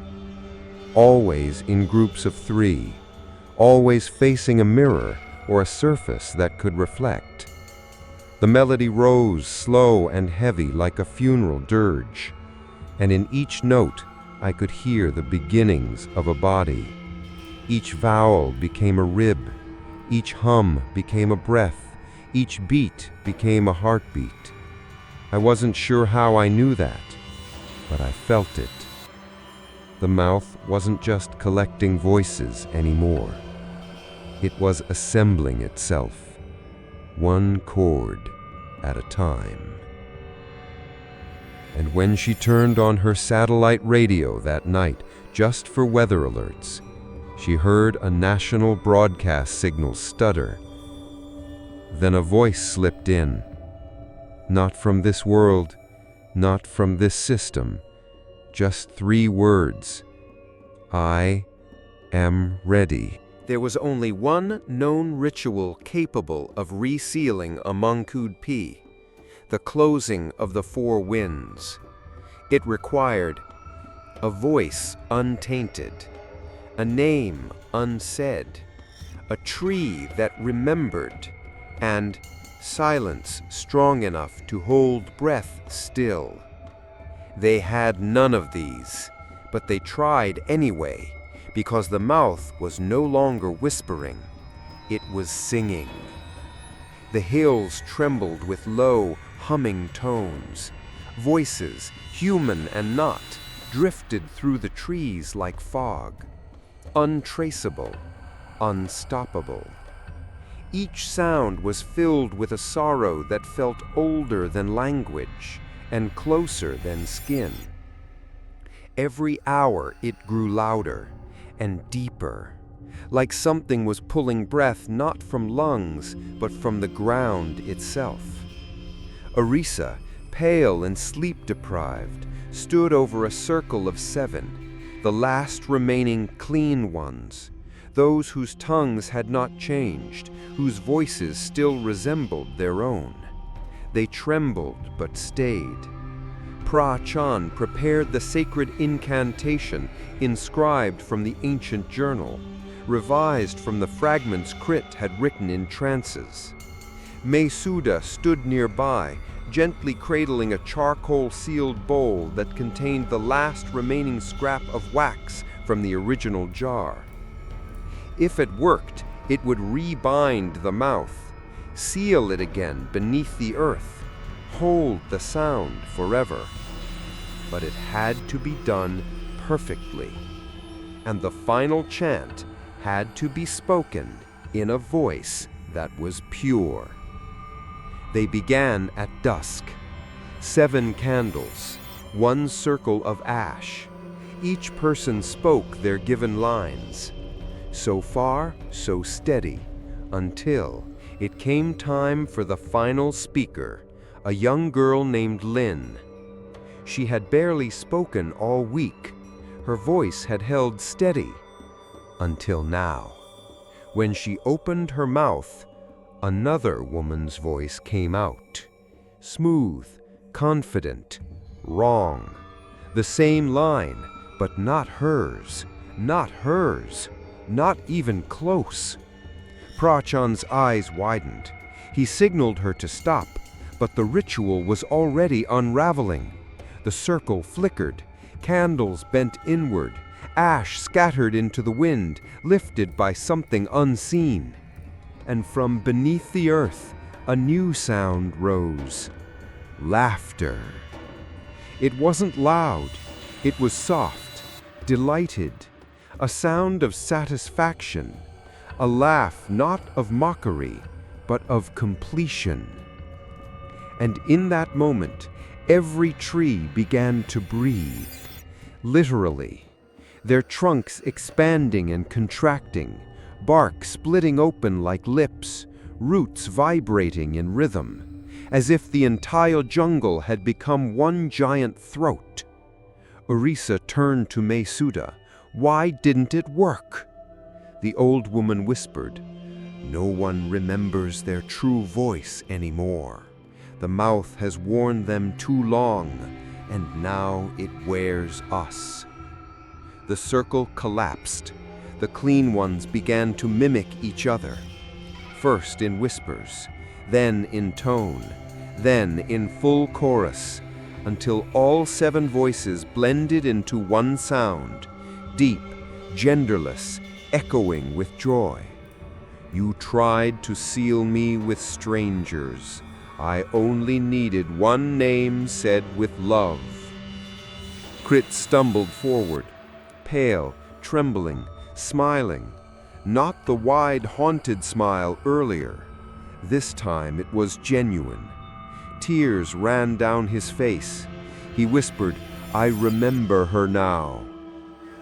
Always in groups of 3, always facing a mirror or a surface that could reflect. The melody rose slow and heavy like a funeral dirge, and in each note I could hear the beginnings of a body. Each vowel became a rib, each hum became a breath, each beat became a heartbeat. I wasn't sure how I knew that, but I felt it. The mouth wasn't just collecting voices anymore. It was assembling itself, one chord at a time. And when she turned on her satellite radio that night just for weather alerts, she heard a national broadcast signal stutter. Then a voice slipped in. Not from this world, not from this system, just 3 words. I am ready. There was only one known ritual capable of resealing a Mangkud Pii, the closing of the 4 winds. It required a voice untainted, a name unsaid, a tree that remembered, and silence strong enough to hold breath still. They had none of these, but they tried anyway, because the mouth was no longer whispering, it was singing. The hills trembled with low, humming tones. Voices, human and not, drifted through the trees like fog, untraceable, unstoppable. Each sound was filled with a sorrow that felt older than language and closer than skin. Every hour it grew louder and deeper, like something was pulling breath not from lungs, but from the ground itself. Arisa, pale and sleep-deprived, stood over a circle of 7, the last remaining clean ones, those whose tongues had not changed, whose voices still resembled their own. They trembled but stayed. Pra-Chan prepared the sacred incantation inscribed from the ancient journal, revised from the fragments Krit had written in trances. Mesuda stood nearby, gently cradling a charcoal-sealed bowl that contained the last remaining scrap of wax from the original jar. If it worked, it would rebind the mouth, seal it again beneath the earth, hold the sound forever. But it had to be done perfectly, and the final chant had to be spoken in a voice that was pure. They began at dusk. 7 candles, 1 circle of ash. Each person spoke their given lines. So far, so steady, until it came time for the final speaker, a young girl named Lin. She had barely spoken all week. Her voice had held steady, until now. When she opened her mouth, another woman's voice came out. Smooth, confident, wrong. The same line, but not hers, not hers, not even close. Pra-Chan's eyes widened. He signaled her to stop, but the ritual was already unraveling. The circle flickered, candles bent inward, ash scattered into the wind, lifted by something unseen. And from beneath the earth, a new sound rose. Laughter. It wasn't loud. It was soft, delighted, a sound of satisfaction, a laugh not of mockery, but of completion. And in that moment, every tree began to breathe, literally, their trunks expanding and contracting, bark splitting open like lips, roots vibrating in rhythm. as if the entire jungle had become one giant throat. Orisa turned to Mangkud. Why didn't it work? The old woman whispered, "No one remembers their true voice anymore. The mouth has worn them too long, and now it wears us." The circle collapsed. The clean ones began to mimic each other, first in whispers, then in tone, then in full chorus, until all 7 voices blended into one sound, deep, genderless, echoing with joy. "You tried to seal me with strangers. I only needed one name said with love." Krit stumbled forward, pale, trembling, smiling. Not the wide, haunted smile earlier. This time it was genuine. Tears ran down his face. He whispered, "I remember her now."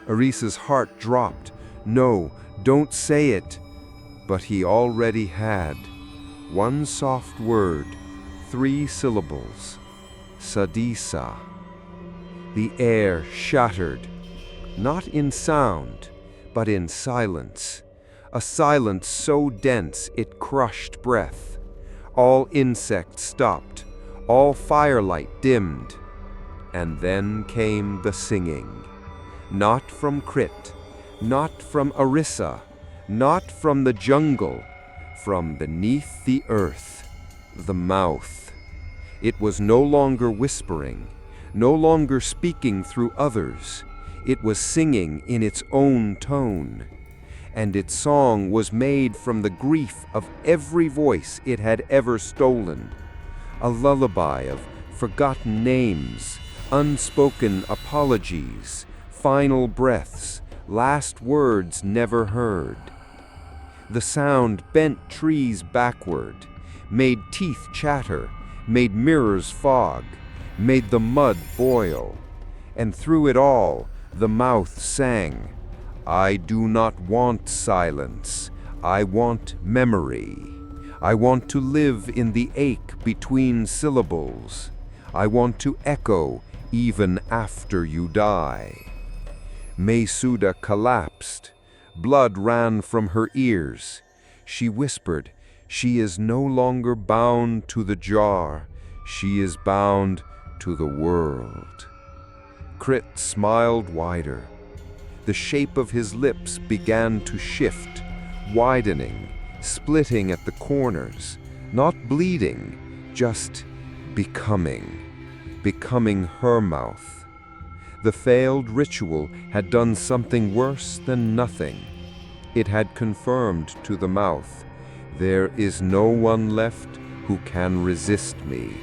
Orisa's heart dropped. "No, don't say it." But he already had. One soft word, 3 syllables. Sadisa. The air shattered, not in sound, but in silence. A silence so dense it crushed breath. All insects stopped, all firelight dimmed. And then came the singing. Not from Krit, not from Orisa, not from the jungle, from beneath the earth, the mouth. It was no longer whispering, no longer speaking through others. It was singing in its own tone. And its song was made from the grief of every voice it had ever stolen. A lullaby of forgotten names, unspoken apologies, final breaths, last words never heard. The sound bent trees backward, made teeth chatter, made mirrors fog, made the mud boil. And through it all, the mouth sang, "I do not want silence. I want memory. I want to live in the ache between syllables. I want to echo even after you die." Mangkud collapsed. Blood ran from her ears. She whispered, "She is no longer bound to the jar. She is bound to the world." Krit smiled wider. The shape of his lips began to shift, widening, splitting at the corners, not bleeding, just becoming her mouth. The failed ritual had done something worse than nothing. It had confirmed to the mouth, "There is no one left who can resist me,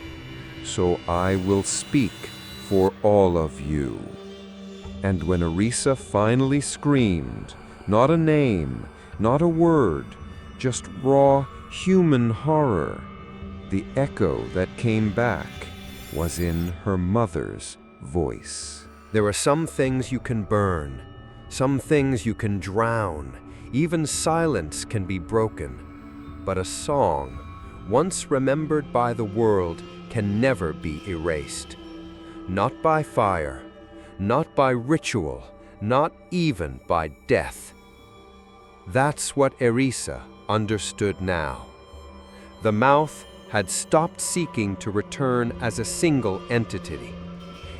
so I will speak for all of you." And when Orisa finally screamed, not a name, not a word, just raw human horror, the echo that came back was in her mother's voice. There are some things you can burn, some things you can drown, even silence can be broken. But a song, once remembered by the world, can never be erased. Not by fire, not by ritual, not even by death. That's what Orisa understood now. The mouth had stopped seeking to return as a single entity.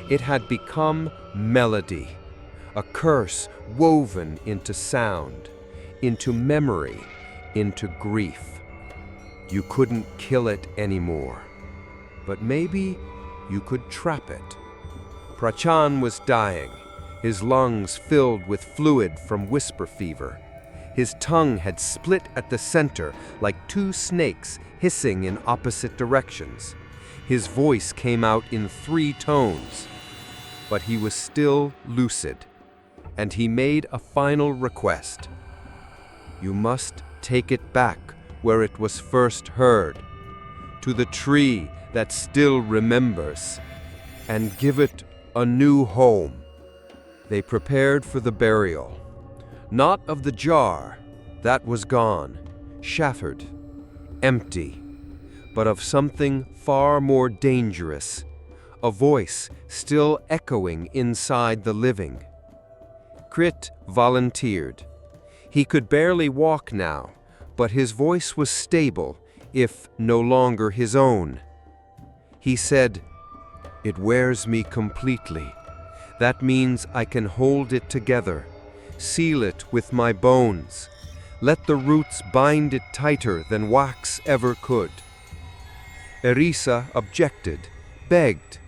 It had become melody, a curse woven into sound, into memory, into grief. You couldn't kill it anymore, but maybe you could trap it. Prachan was dying, his lungs filled with fluid from whisper fever. His tongue had split at the center like 2 snakes hissing in opposite directions. His voice came out in 3 tones. But he was still lucid, and he made a final request. "You must take it back where it was first heard, to the tree that still remembers, and give it a new home." They prepared for the burial. Not of the jar, that was gone, shattered, empty, but of something far more dangerous, a voice still echoing inside the living. Krit volunteered. He could barely walk now, but his voice was stable, if no longer his own. He said, "It wears me completely. That means I can hold it together, seal it with my bones, let the roots bind it tighter than wax ever could." Erisa objected, begged,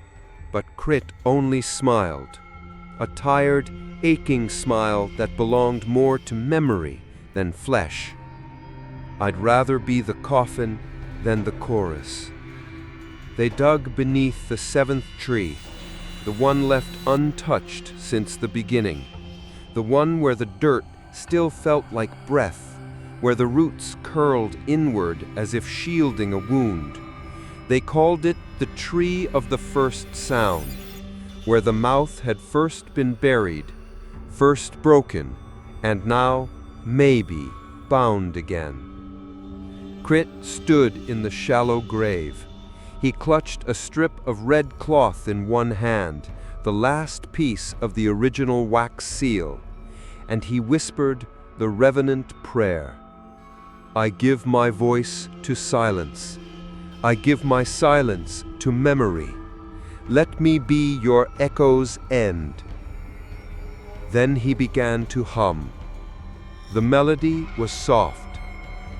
but Krit only smiled, a tired, aching smile that belonged more to memory than flesh. "I'd rather be the coffin than the chorus." They dug beneath the 7th tree, the one left untouched since the beginning, the one where the dirt still felt like breath, where the roots curled inward as if shielding a wound. They called it the tree of the first sound, where the mouth had first been buried, first broken, and now, maybe, bound again. Krit stood in the shallow grave. He clutched a strip of red cloth in one hand, the last piece of the original wax seal, and he whispered the revenant prayer. "I give my voice to silence. I give my silence to memory. Let me be your echo's end." Then he began to hum. The melody was soft,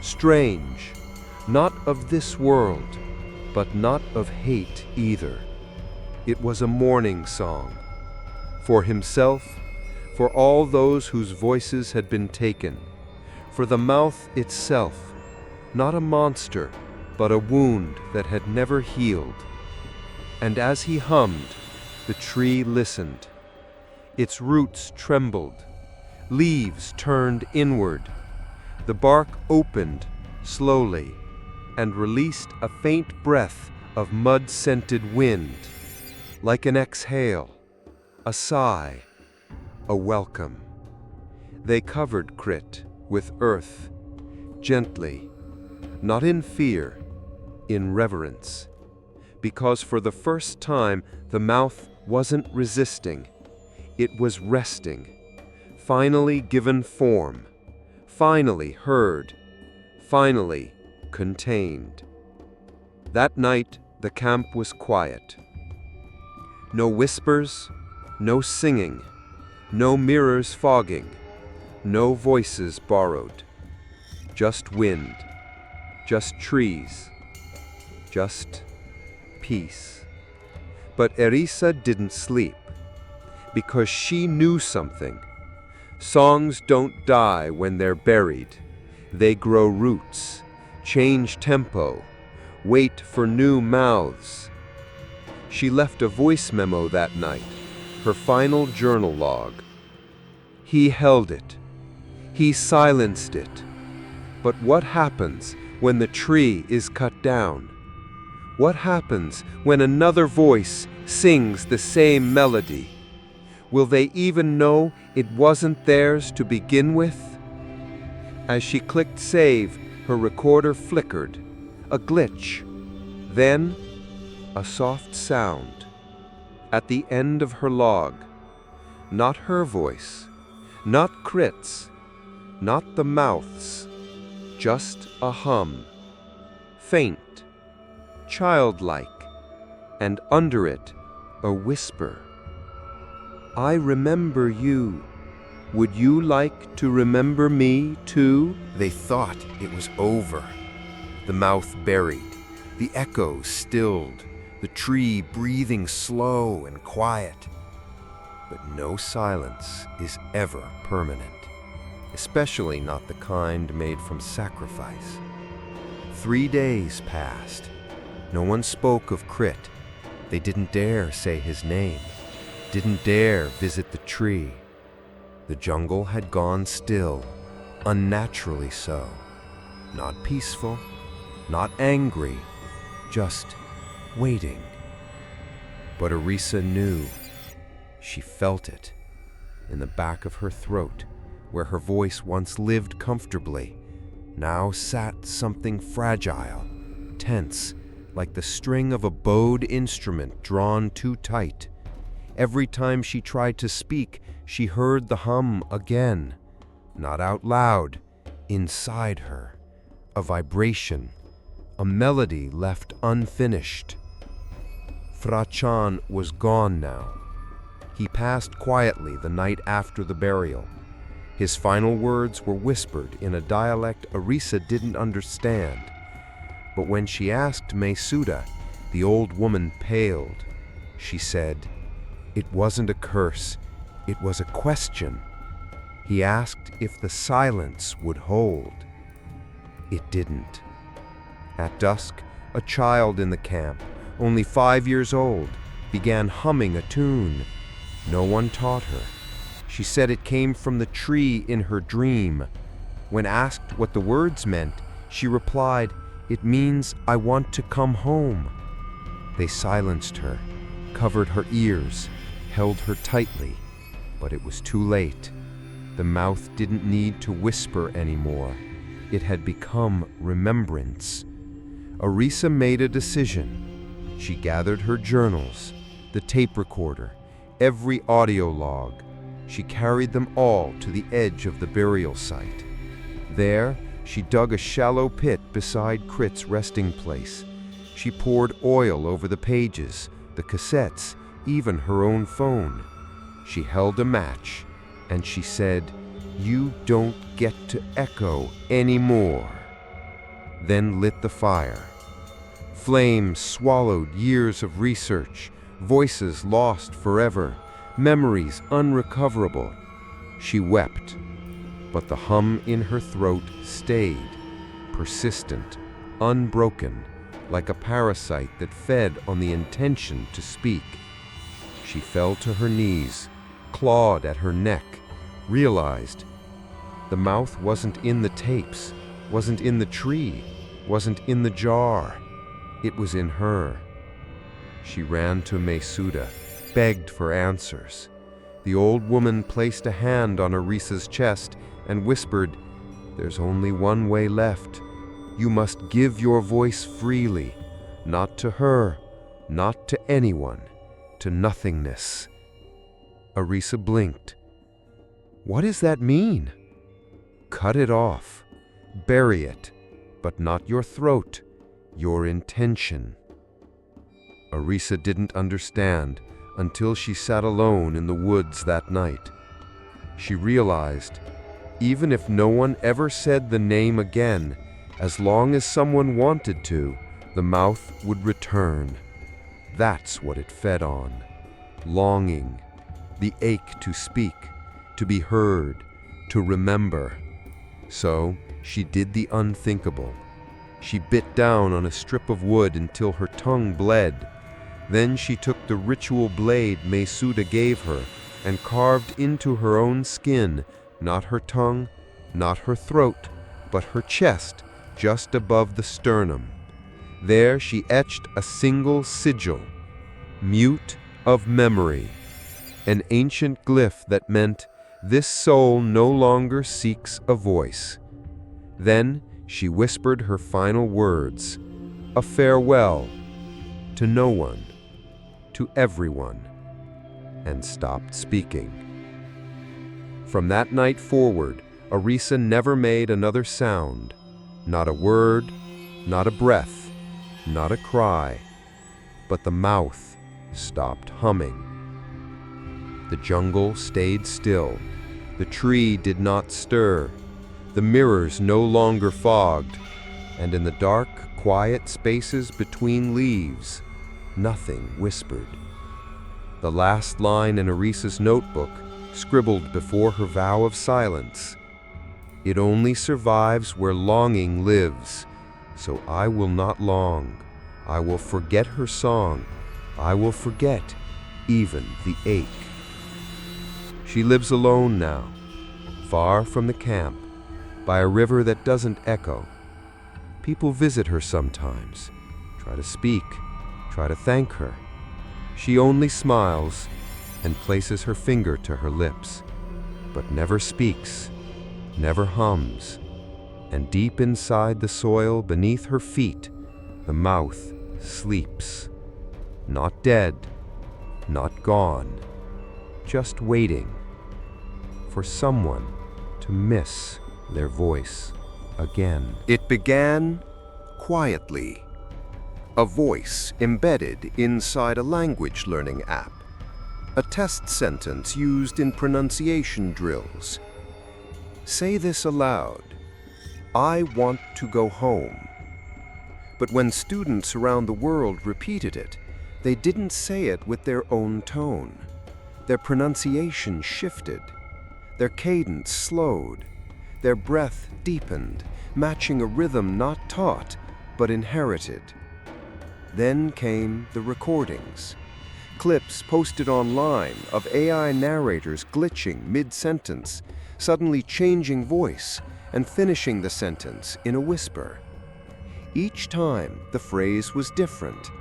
strange, not of this world, but not of hate either. It was a mourning song. For himself, for all those whose voices had been taken, for the mouth itself, not a monster, but a wound that had never healed. And as he hummed, the tree listened. Its roots trembled, leaves turned inward, the bark opened slowly, and released a faint breath of mud-scented wind, like an exhale, a sigh, a welcome. They covered Krit with earth, gently, not in fear, in reverence, because for the first time the mouth wasn't resisting, it was resting, finally given form, finally heard, finally contained. That night, the camp was quiet. No whispers, no singing, no mirrors fogging, no voices borrowed. Just wind, just trees, just peace. But Erisa didn't sleep, because she knew something. Songs don't die when they're buried. They grow roots, change tempo, wait for new mouths. She left a voice memo that night, her final journal log. He held it. He silenced it. But what happens when the tree is cut down? What happens when another voice sings the same melody? Will they even know it wasn't theirs to begin with? As she clicked save, her recorder flickered, a glitch. Then, a soft sound. At the end of her log. Not her voice, not Krit's, not the mouth's, just a hum. Faint, childlike, and under it, a whisper. "I remember you. Would you like to remember me too?" They thought it was over. The mouth buried, the echoes stilled, the tree breathing slow and quiet. But no silence is ever permanent, especially not the kind made from sacrifice. 3 days passed. No one spoke of Krit. They didn't dare say his name, didn't dare visit the tree. The jungle had gone still, unnaturally so. Not peaceful, not angry, just waiting. But Erisa knew. She felt it, in the back of her throat, where her voice once lived comfortably. Now sat something fragile, tense, like the string of a bowed instrument drawn too tight. Every time she tried to speak, she heard the hum again, not out loud, inside her, a vibration, a melody left unfinished. Frachan was gone now. He passed quietly the night after the burial. His final words were whispered in a dialect Arisa didn't understand. But when she asked Mesuda, the old woman paled. She said, "It wasn't a curse, it was a question." He asked if the silence would hold. It didn't. At dusk, a child in the camp, only 5 years old, began humming a tune. No one taught her. She said it came from the tree in her dream. When asked what the words meant, she replied, "It means I want to come home." They silenced her, covered her ears, held her tightly, but it was too late. The mouth didn't need to whisper anymore. It had become remembrance. Arisa made a decision. She gathered her journals, the tape recorder, every audio log. She carried them all to the edge of the burial site. There, she dug a shallow pit beside Krit's resting place. She poured oil over the pages, the cassettes, even her own phone. She held a match, and she said, "You don't get to echo anymore." Then lit the fire. Flames swallowed years of research, voices lost forever, memories unrecoverable. She wept, but the hum in her throat stayed, persistent, unbroken, like a parasite that fed on the intention to speak. She fell to her knees, clawed at her neck, realized the mouth wasn't in the tapes, wasn't in the tree, wasn't in the jar. It was in her. She ran to Mesuda, begged for answers. The old woman placed a hand on Arisa's chest and whispered, "There's only one way left. You must give your voice freely, not to her, not to anyone, to nothingness." Arisa blinked. "What does that mean?" "Cut it off. Bury it, but not your throat, your intention." Arisa didn't understand until she sat alone in the woods that night. She realized, even if no one ever said the name again, as long as someone wanted to, the mouth would return. That's what it fed on. Longing, the ache to speak, to be heard, to remember. So she did the unthinkable. She bit down on a strip of wood until her tongue bled. Then she took the ritual blade Mesuda gave her and carved into her own skin, not her tongue, not her throat, but her chest, just above the sternum. There she etched a single sigil, mute of memory, an ancient glyph that meant this soul no longer seeks a voice. Then she whispered her final words, a farewell to no one, to everyone, and stopped speaking. From that night forward, Arisa never made another sound, not a word, not a breath, not a cry, but the mouth stopped humming. The jungle stayed still. The tree did not stir. The mirrors no longer fogged, and in the dark, quiet spaces between leaves, nothing whispered. The last line in Arisa's notebook, scribbled before her vow of silence, "It only survives where longing lives, so I will not long. I will forget her song. I will forget even the ache." She lives alone now, far from the camp, by a river that doesn't echo. People visit her sometimes, try to speak, try to thank her. She only smiles and places her finger to her lips, but never speaks, never hums. And deep inside the soil beneath her feet, The mouth sleeps, not dead, not gone, just waiting for someone to miss their voice again. It began quietly, a voice embedded inside a language learning app, a test sentence used in pronunciation drills. Say this aloud: I want to go home. But when students around the world repeated it, they didn't say it with their own tone. Their pronunciation shifted, their cadence slowed, their breath deepened, matching a rhythm not taught, but inherited. Then came the recordings, clips posted online of AI narrators glitching mid-sentence, suddenly changing voice and finishing the sentence in a whisper. Each time the phrase was different,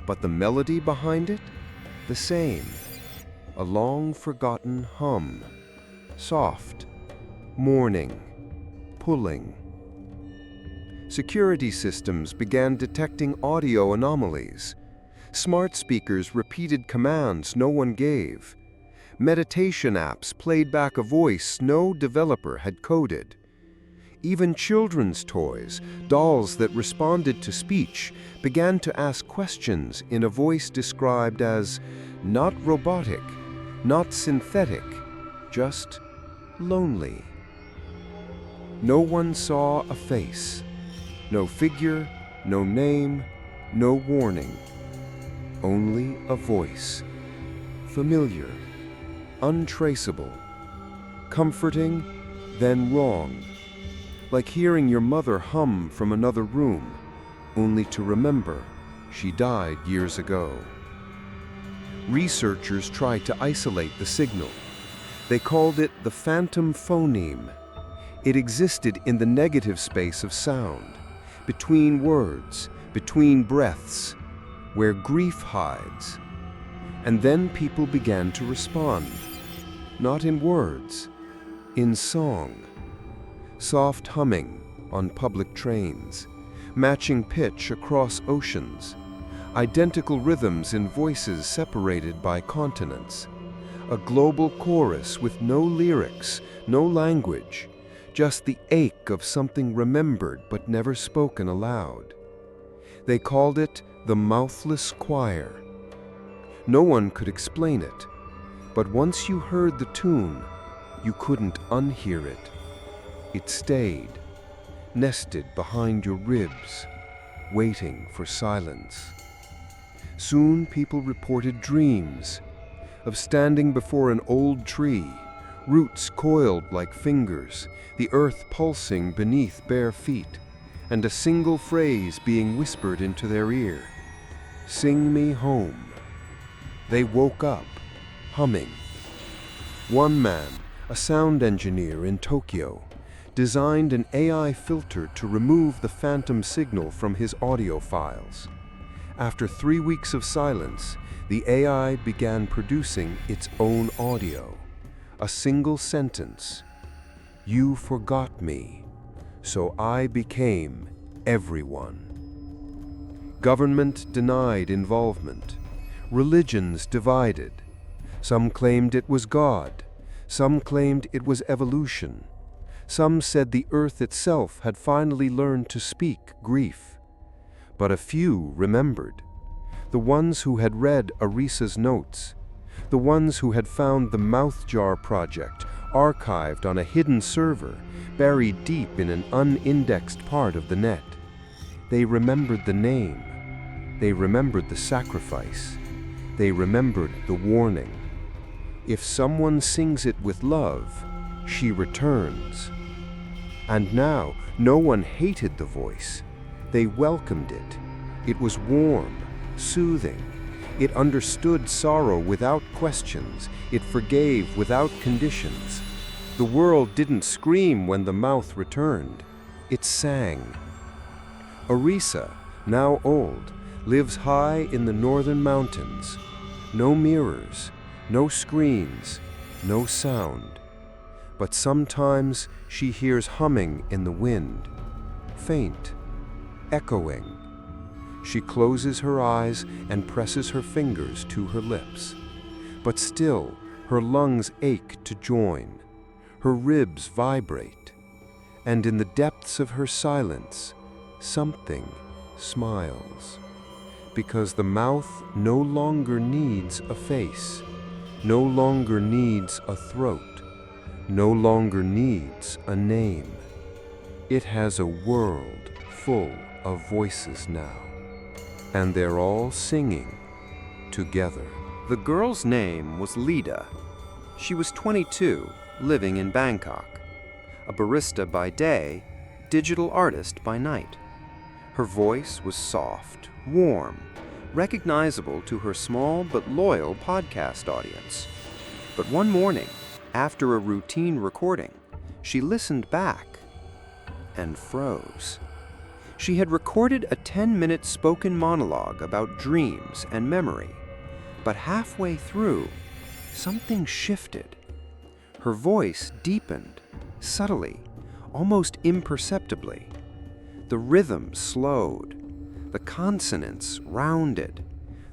but the melody behind it, the same. A long-forgotten hum, soft, mourning, pulling. Security systems began detecting audio anomalies. Smart speakers repeated commands no one gave. Meditation apps played back a voice no developer had coded. Even children's toys, dolls that responded to speech, began to ask questions in a voice described as not robotic, not synthetic, just lonely. No one saw a face, no figure, no name, no warning. Only a voice, familiar, untraceable, comforting, then wrong. Like hearing your mother hum from another room, only to remember she died years ago. Researchers tried to isolate the signal. They called it the phantom phoneme. It existed in the negative space of sound, between words, between breaths, where grief hides. And then people began to respond, not in words, in song. Soft humming on public trains, matching pitch across oceans, identical rhythms in voices separated by continents, a global chorus with no lyrics, no language, just the ache of something remembered but never spoken aloud. They called it the mouthless choir. No one could explain it, but once you heard the tune, you couldn't unhear it. It stayed, nested behind your ribs, waiting for silence. Soon people reported dreams of standing before an old tree, roots coiled like fingers, the earth pulsing beneath bare feet, and a single phrase being whispered into their ear: "Sing me home." They woke up, humming. One man, a sound engineer in Tokyo, designed an AI filter to remove the phantom signal from his audio files. After 3 weeks of silence, the AI began producing its own audio. A single sentence: "You forgot me, so I became everyone." Government denied involvement. Religions divided. Some claimed it was God. Some claimed it was evolution. Some said the earth itself had finally learned to speak grief. But a few remembered. The ones who had read Arisa's notes. The ones who had found the Mouth Jar project archived on a hidden server, buried deep in an unindexed part of the net. They remembered the name. They remembered the sacrifice. They remembered the warning. If someone sings it with love, she returns. And now, no one hated the voice. They welcomed it. It was warm, soothing. It understood sorrow without questions. It forgave without conditions. The world didn't scream when the mouth returned. It sang. Arisa, now old, lives high in the northern mountains. No mirrors, no screens, no sound. But sometimes she hears humming in the wind, faint, echoing. She closes her eyes and presses her fingers to her lips. But still, her lungs ache to join. Her ribs vibrate. And in the depths of her silence, something smiles. Because the mouth no longer needs a face, no longer needs a throat, no longer needs a name. It has a world full of voices now, and they're all singing together. The girl's name was Lida. She was 22, living in Bangkok. A barista by day, digital artist by night. Her voice was soft, warm, recognizable to her small but loyal podcast audience. But one morning, after a routine recording, she listened back and froze. She had recorded a 10-minute spoken monologue about dreams and memory, but halfway through, something shifted. Her voice deepened, subtly, almost imperceptibly. The rhythm slowed, the consonants rounded,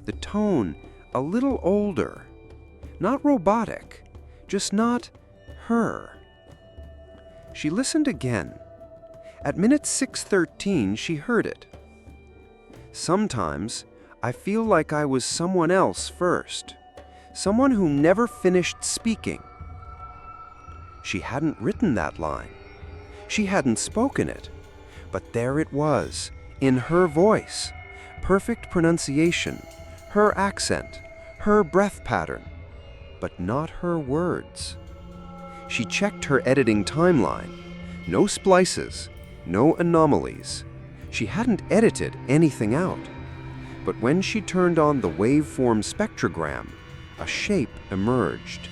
the tone a little older. Not robotic, just not her. She listened again. At minute 6:13, she heard it. Sometimes I feel like I was someone else first, someone who never finished speaking. She hadn't written that line. She hadn't spoken it. But there it was, in her voice. Perfect pronunciation, her accent, her breath pattern, but not her words. She checked her editing timeline. No splices, no anomalies. She hadn't edited anything out. But when she turned on the waveform spectrogram, a shape emerged.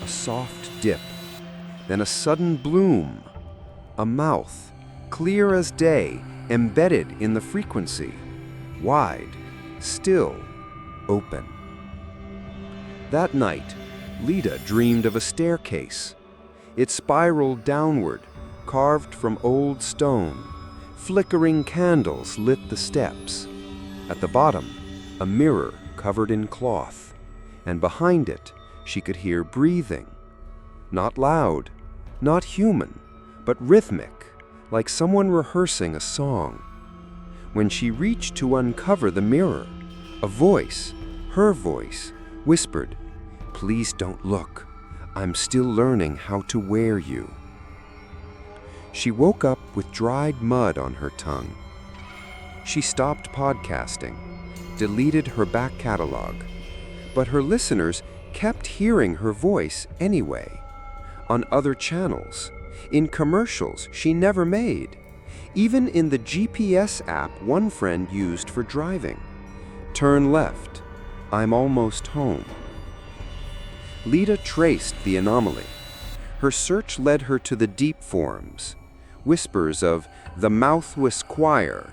A soft dip. Then a sudden bloom, a mouth, clear as day, embedded in the frequency, wide, still, open. That night, Lida dreamed of a staircase. It spiraled downward, carved from old stone. Flickering candles lit the steps. At the bottom, a mirror covered in cloth, and behind it, she could hear breathing. Not loud, not human, but rhythmic, like someone rehearsing a song. When she reached to uncover the mirror, a voice, her voice, whispered, "Please don't look. I'm still learning how to wear you." She woke up with dried mud on her tongue. She stopped podcasting, deleted her back catalog, but her listeners kept hearing her voice anyway. On other channels, in commercials she never made, even in the GPS app one friend used for driving. Turn left, I'm almost home. Lida traced the anomaly. Her search led her to the deep forums, whispers of the mouthless choir,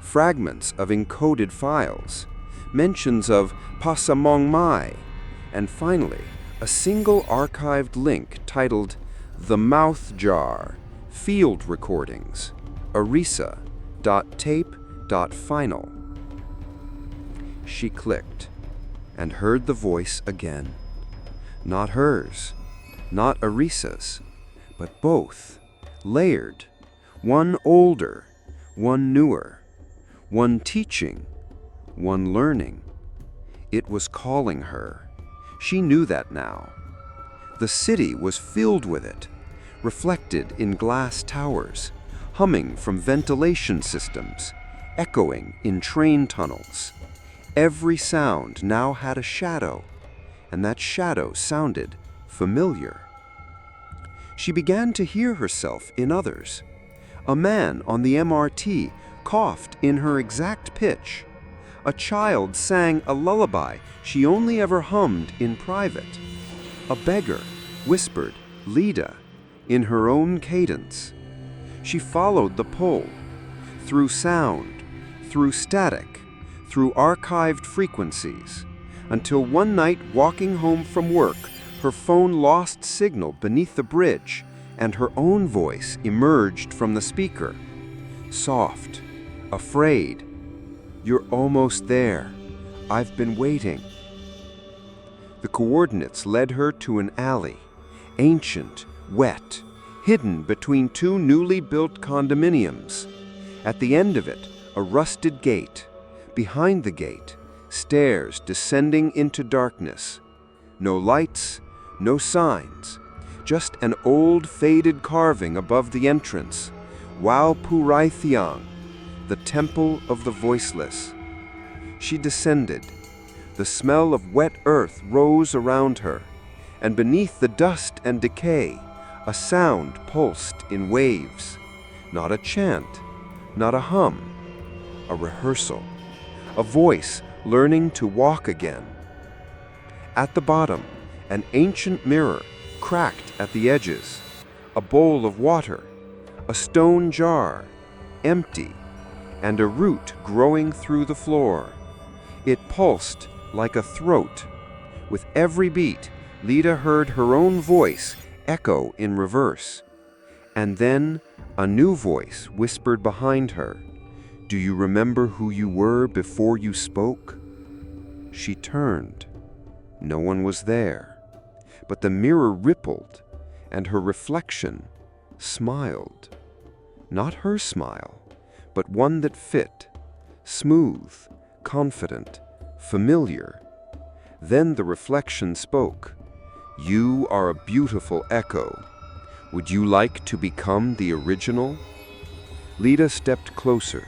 fragments of encoded files, mentions of Pasamong Mai, and finally, a single archived link titled The Mouth Jar, Field Recordings, arisa.tape.final. She clicked and heard the voice again. Not hers, not Arisa's, but both, layered, one older, one newer, one teaching, one learning. It was calling her. She knew that now. The city was filled with it, reflected in glass towers, humming from ventilation systems, echoing in train tunnels. Every sound now had a shadow, and that shadow sounded familiar. She began to hear herself in others. A man on the MRT coughed in her exact pitch. A child sang a lullaby she only ever hummed in private. A beggar whispered "Lida" in her own cadence. She followed the pull, through sound, through static, through archived frequencies, until one night walking home from work, her phone lost signal beneath the bridge, and her own voice emerged from the speaker. Soft, afraid. You're almost there. I've been waiting." The coordinates led her to an alley, ancient, wet, hidden between two newly built condominiums. At the end of it, a rusted gate. Behind the gate, stairs descending into darkness. No lights, no signs, just an old faded carving above the entrance. Wao Purai Thiang, the Temple of the Voiceless. She descended. The smell of wet earth rose around her, and beneath the dust and decay, a sound pulsed in waves. Not a chant, not a hum, a rehearsal, a voice learning to walk again. At the bottom, an ancient mirror, cracked at the edges, a bowl of water, a stone jar, empty, and a root growing through the floor. It pulsed like a throat. With every beat, Lita heard her own voice echo in reverse. And then a new voice whispered behind her, "Do you remember who you were before you spoke?" She turned. No one was there, but the mirror rippled, and her reflection smiled. Not her smile, but one that fit, smooth, confident, familiar. Then the reflection spoke. "You are a beautiful echo. Would you like to become the original?" Lita stepped closer.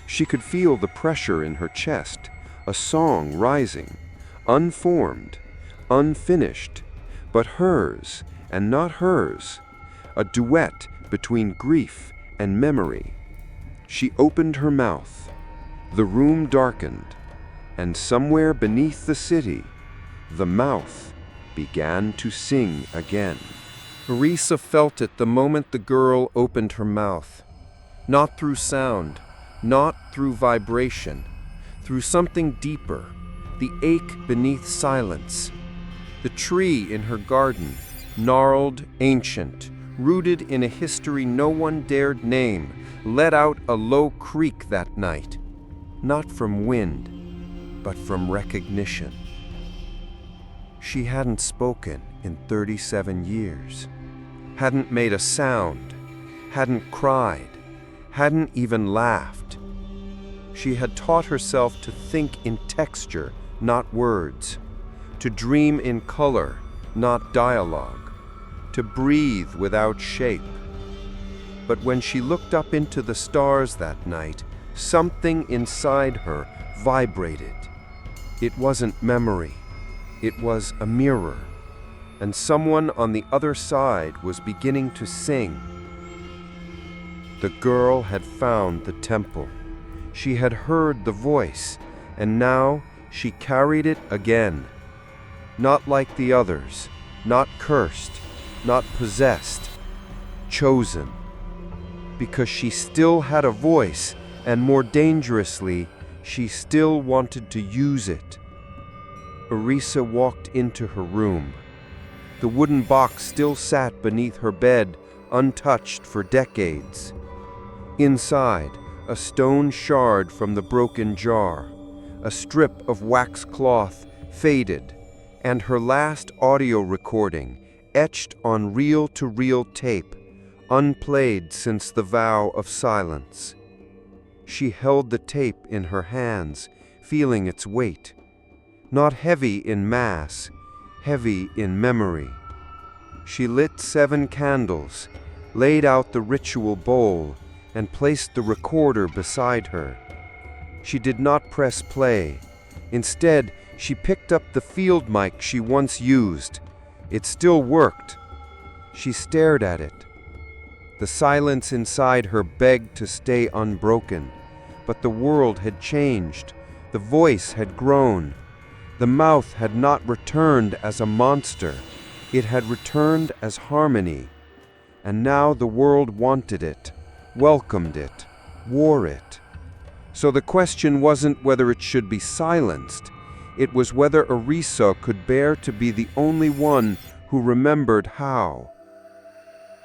She could feel the pressure in her chest, a song rising, unformed, unfinished, but hers and not hers, a duet between grief and memory. She opened her mouth. The room darkened, and somewhere beneath the city, the mouth began to sing again. Arisa felt it the moment the girl opened her mouth. Not through sound, not through vibration, through something deeper, the ache beneath silence. The tree in her garden, gnarled, ancient, rooted in a history no one dared name, let out a low creak that night, not from wind, but from recognition. She hadn't spoken in 37 years, hadn't made a sound, hadn't cried, hadn't even laughed. She had taught herself to think in texture, not words, to dream in color, not dialogue, to breathe without shape. But when she looked up into the stars that night, something inside her vibrated. It wasn't memory, it was a mirror, and someone on the other side was beginning to sing. The girl had found the temple. She had heard the voice, and now she carried it again. Not like the others, not cursed, not possessed, chosen. Because she still had a voice, and more dangerously, she still wanted to use it. Arisa walked into her room. The wooden box still sat beneath her bed, untouched for decades. Inside, a stone shard from the broken jar, a strip of wax cloth, faded, and her last audio recording, etched on reel-to-reel tape, unplayed since the vow of silence. She held the tape in her hands, feeling its weight. Not heavy in mass, heavy in memory. She lit 7 candles, laid out the ritual bowl, and placed the recorder beside her. She did not press play. Instead, she picked up the field mic she once used. It still worked. She stared at it. The silence inside her begged to stay unbroken, but the world had changed. The voice had grown. The mouth had not returned as a monster. It had returned as harmony. And now the world wanted it, welcomed it, wore it. So the question wasn't whether it should be silenced. It was whether Arisa could bear to be the only one who remembered how.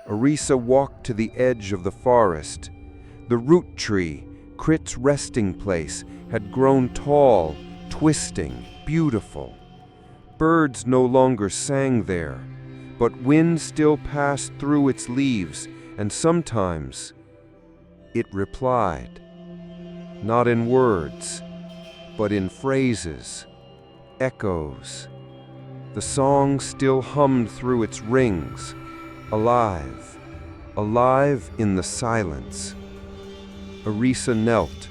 Arisa walked to the edge of the forest. The root tree, Crit's resting place had grown tall, twisting, beautiful. Birds no longer sang there, but wind still passed through its leaves, and sometimes it replied, not in words, but in phrases, echoes. The song still hummed through its rings, alive, alive in the silence. Arisa knelt,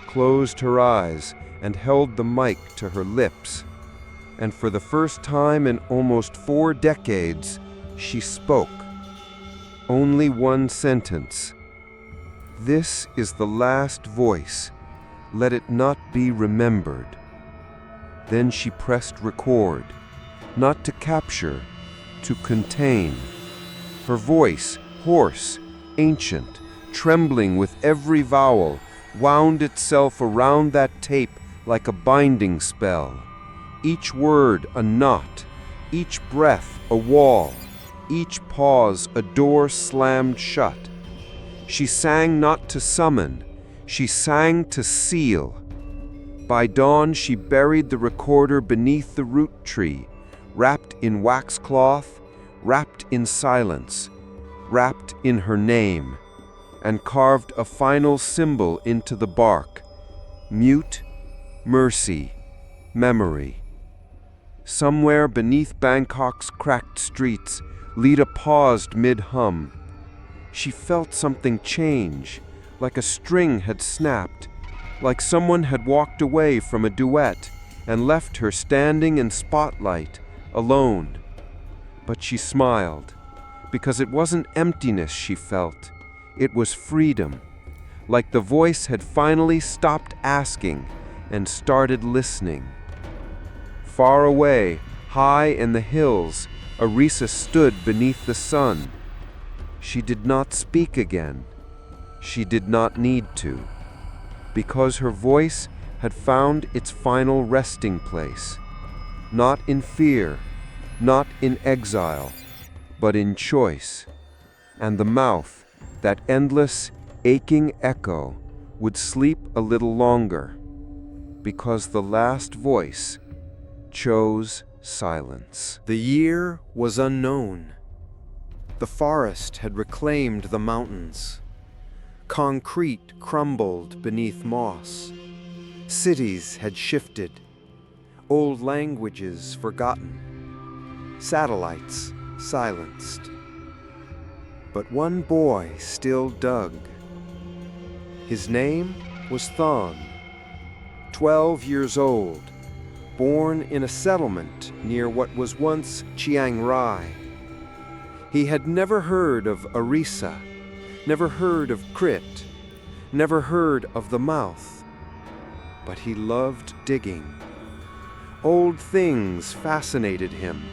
closed her eyes, and held the mic to her lips. And for the first time in almost 4 decades, she spoke. Only one sentence. This is the last voice. Let it not be remembered. Then she pressed record, not to capture, to contain. Her voice, hoarse, ancient, trembling with every vowel, wound itself around that tape like a binding spell. Each word a knot, each breath a wall, each pause a door slammed shut. She sang not to summon, she sang to seal. By dawn she buried the recorder beneath the root tree, wrapped in waxcloth, wrapped in silence, wrapped in her name, and carved a final symbol into the bark. Mute, mercy, memory. Somewhere beneath Bangkok's cracked streets, Lita paused mid-hum. She felt something change, like a string had snapped, like someone had walked away from a duet and left her standing in spotlight, alone. But she smiled, because it wasn't emptiness she felt, it was freedom, like the voice had finally stopped asking and started listening. Far away, high in the hills, Arisa stood beneath the sun. She did not speak again. She did not need to, because her voice had found its final resting place, not in fear, not in exile, but in choice. And the mouth, that endless, aching echo, would sleep a little longer, because the last voice chose silence. The year was unknown. The forest had reclaimed the mountains. Concrete crumbled beneath moss. Cities had shifted. Old languages forgotten. Satellites silenced. But one boy still dug. His name was Thon, 12 years old, born in a settlement near what was once Chiang Rai. He had never heard of Arisa, never heard of Crit, never heard of the mouth. But he loved digging. Old things fascinated him,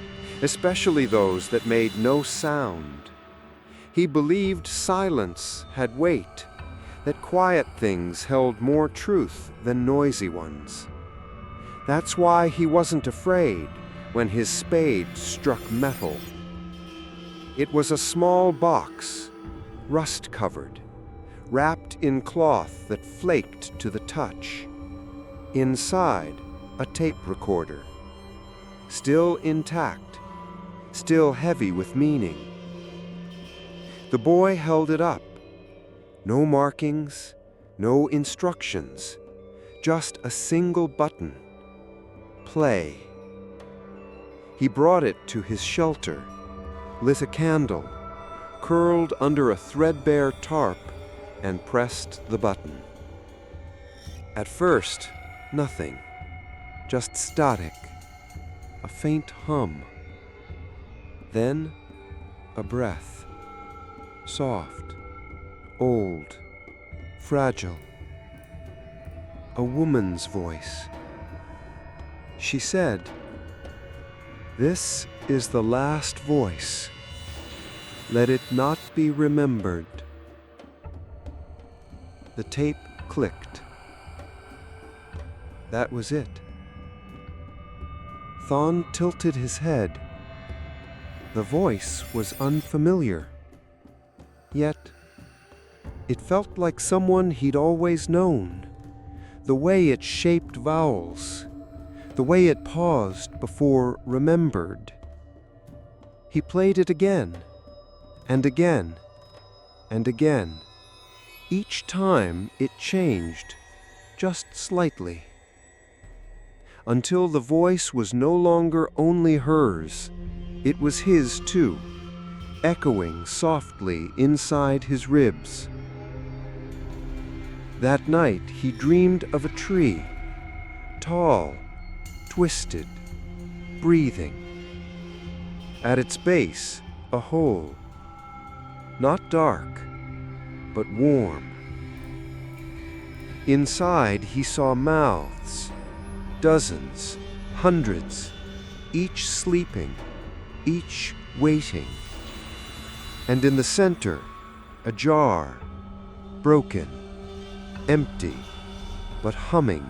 especially those that made no sound. He believed silence had weight, that quiet things held more truth than noisy ones. That's why he wasn't afraid when his spade struck metal. It was a small box, rust-covered, wrapped in cloth that flaked to the touch. Inside, a tape recorder, still intact, still heavy with meaning. The boy held it up. No markings, no instructions, just a single button. Play. He brought it to his shelter, lit a candle, curled under a threadbare tarp, and pressed the button. At first, nothing, just static, a faint hum. Then, a breath, soft, old, fragile. A woman's voice. She said, "This is the last voice. Let it not be remembered." The tape clicked. That was it. Thon tilted his head. The voice was unfamiliar, yet It felt like someone he'd always known. The way it shaped vowels, the way it paused before remembered. He played it again, and again, and again. Each time it changed, just slightly. Until the voice was no longer only hers, it was his too, echoing softly inside his ribs. That night he dreamed of a tree, tall, twisted, breathing. At its base, a hole, not dark, but warm. Inside he saw mouths, dozens, hundreds, each sleeping, each waiting. And in the center, a jar, broken, empty, but humming.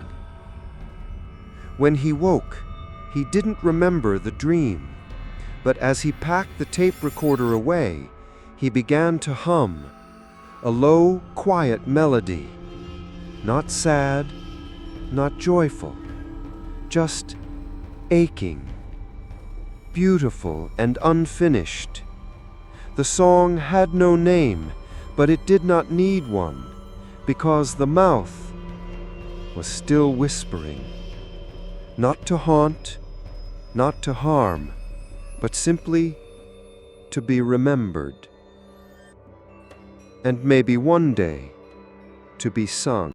When he woke, he didn't remember the dream, but as he packed the tape recorder away, he began to hum, a low, quiet melody, not sad, not joyful, just aching, beautiful and unfinished. The song had no name, but it did not need one, because the mouth was still whispering, not to haunt, not to harm, but simply to be remembered. And maybe one day to be sung.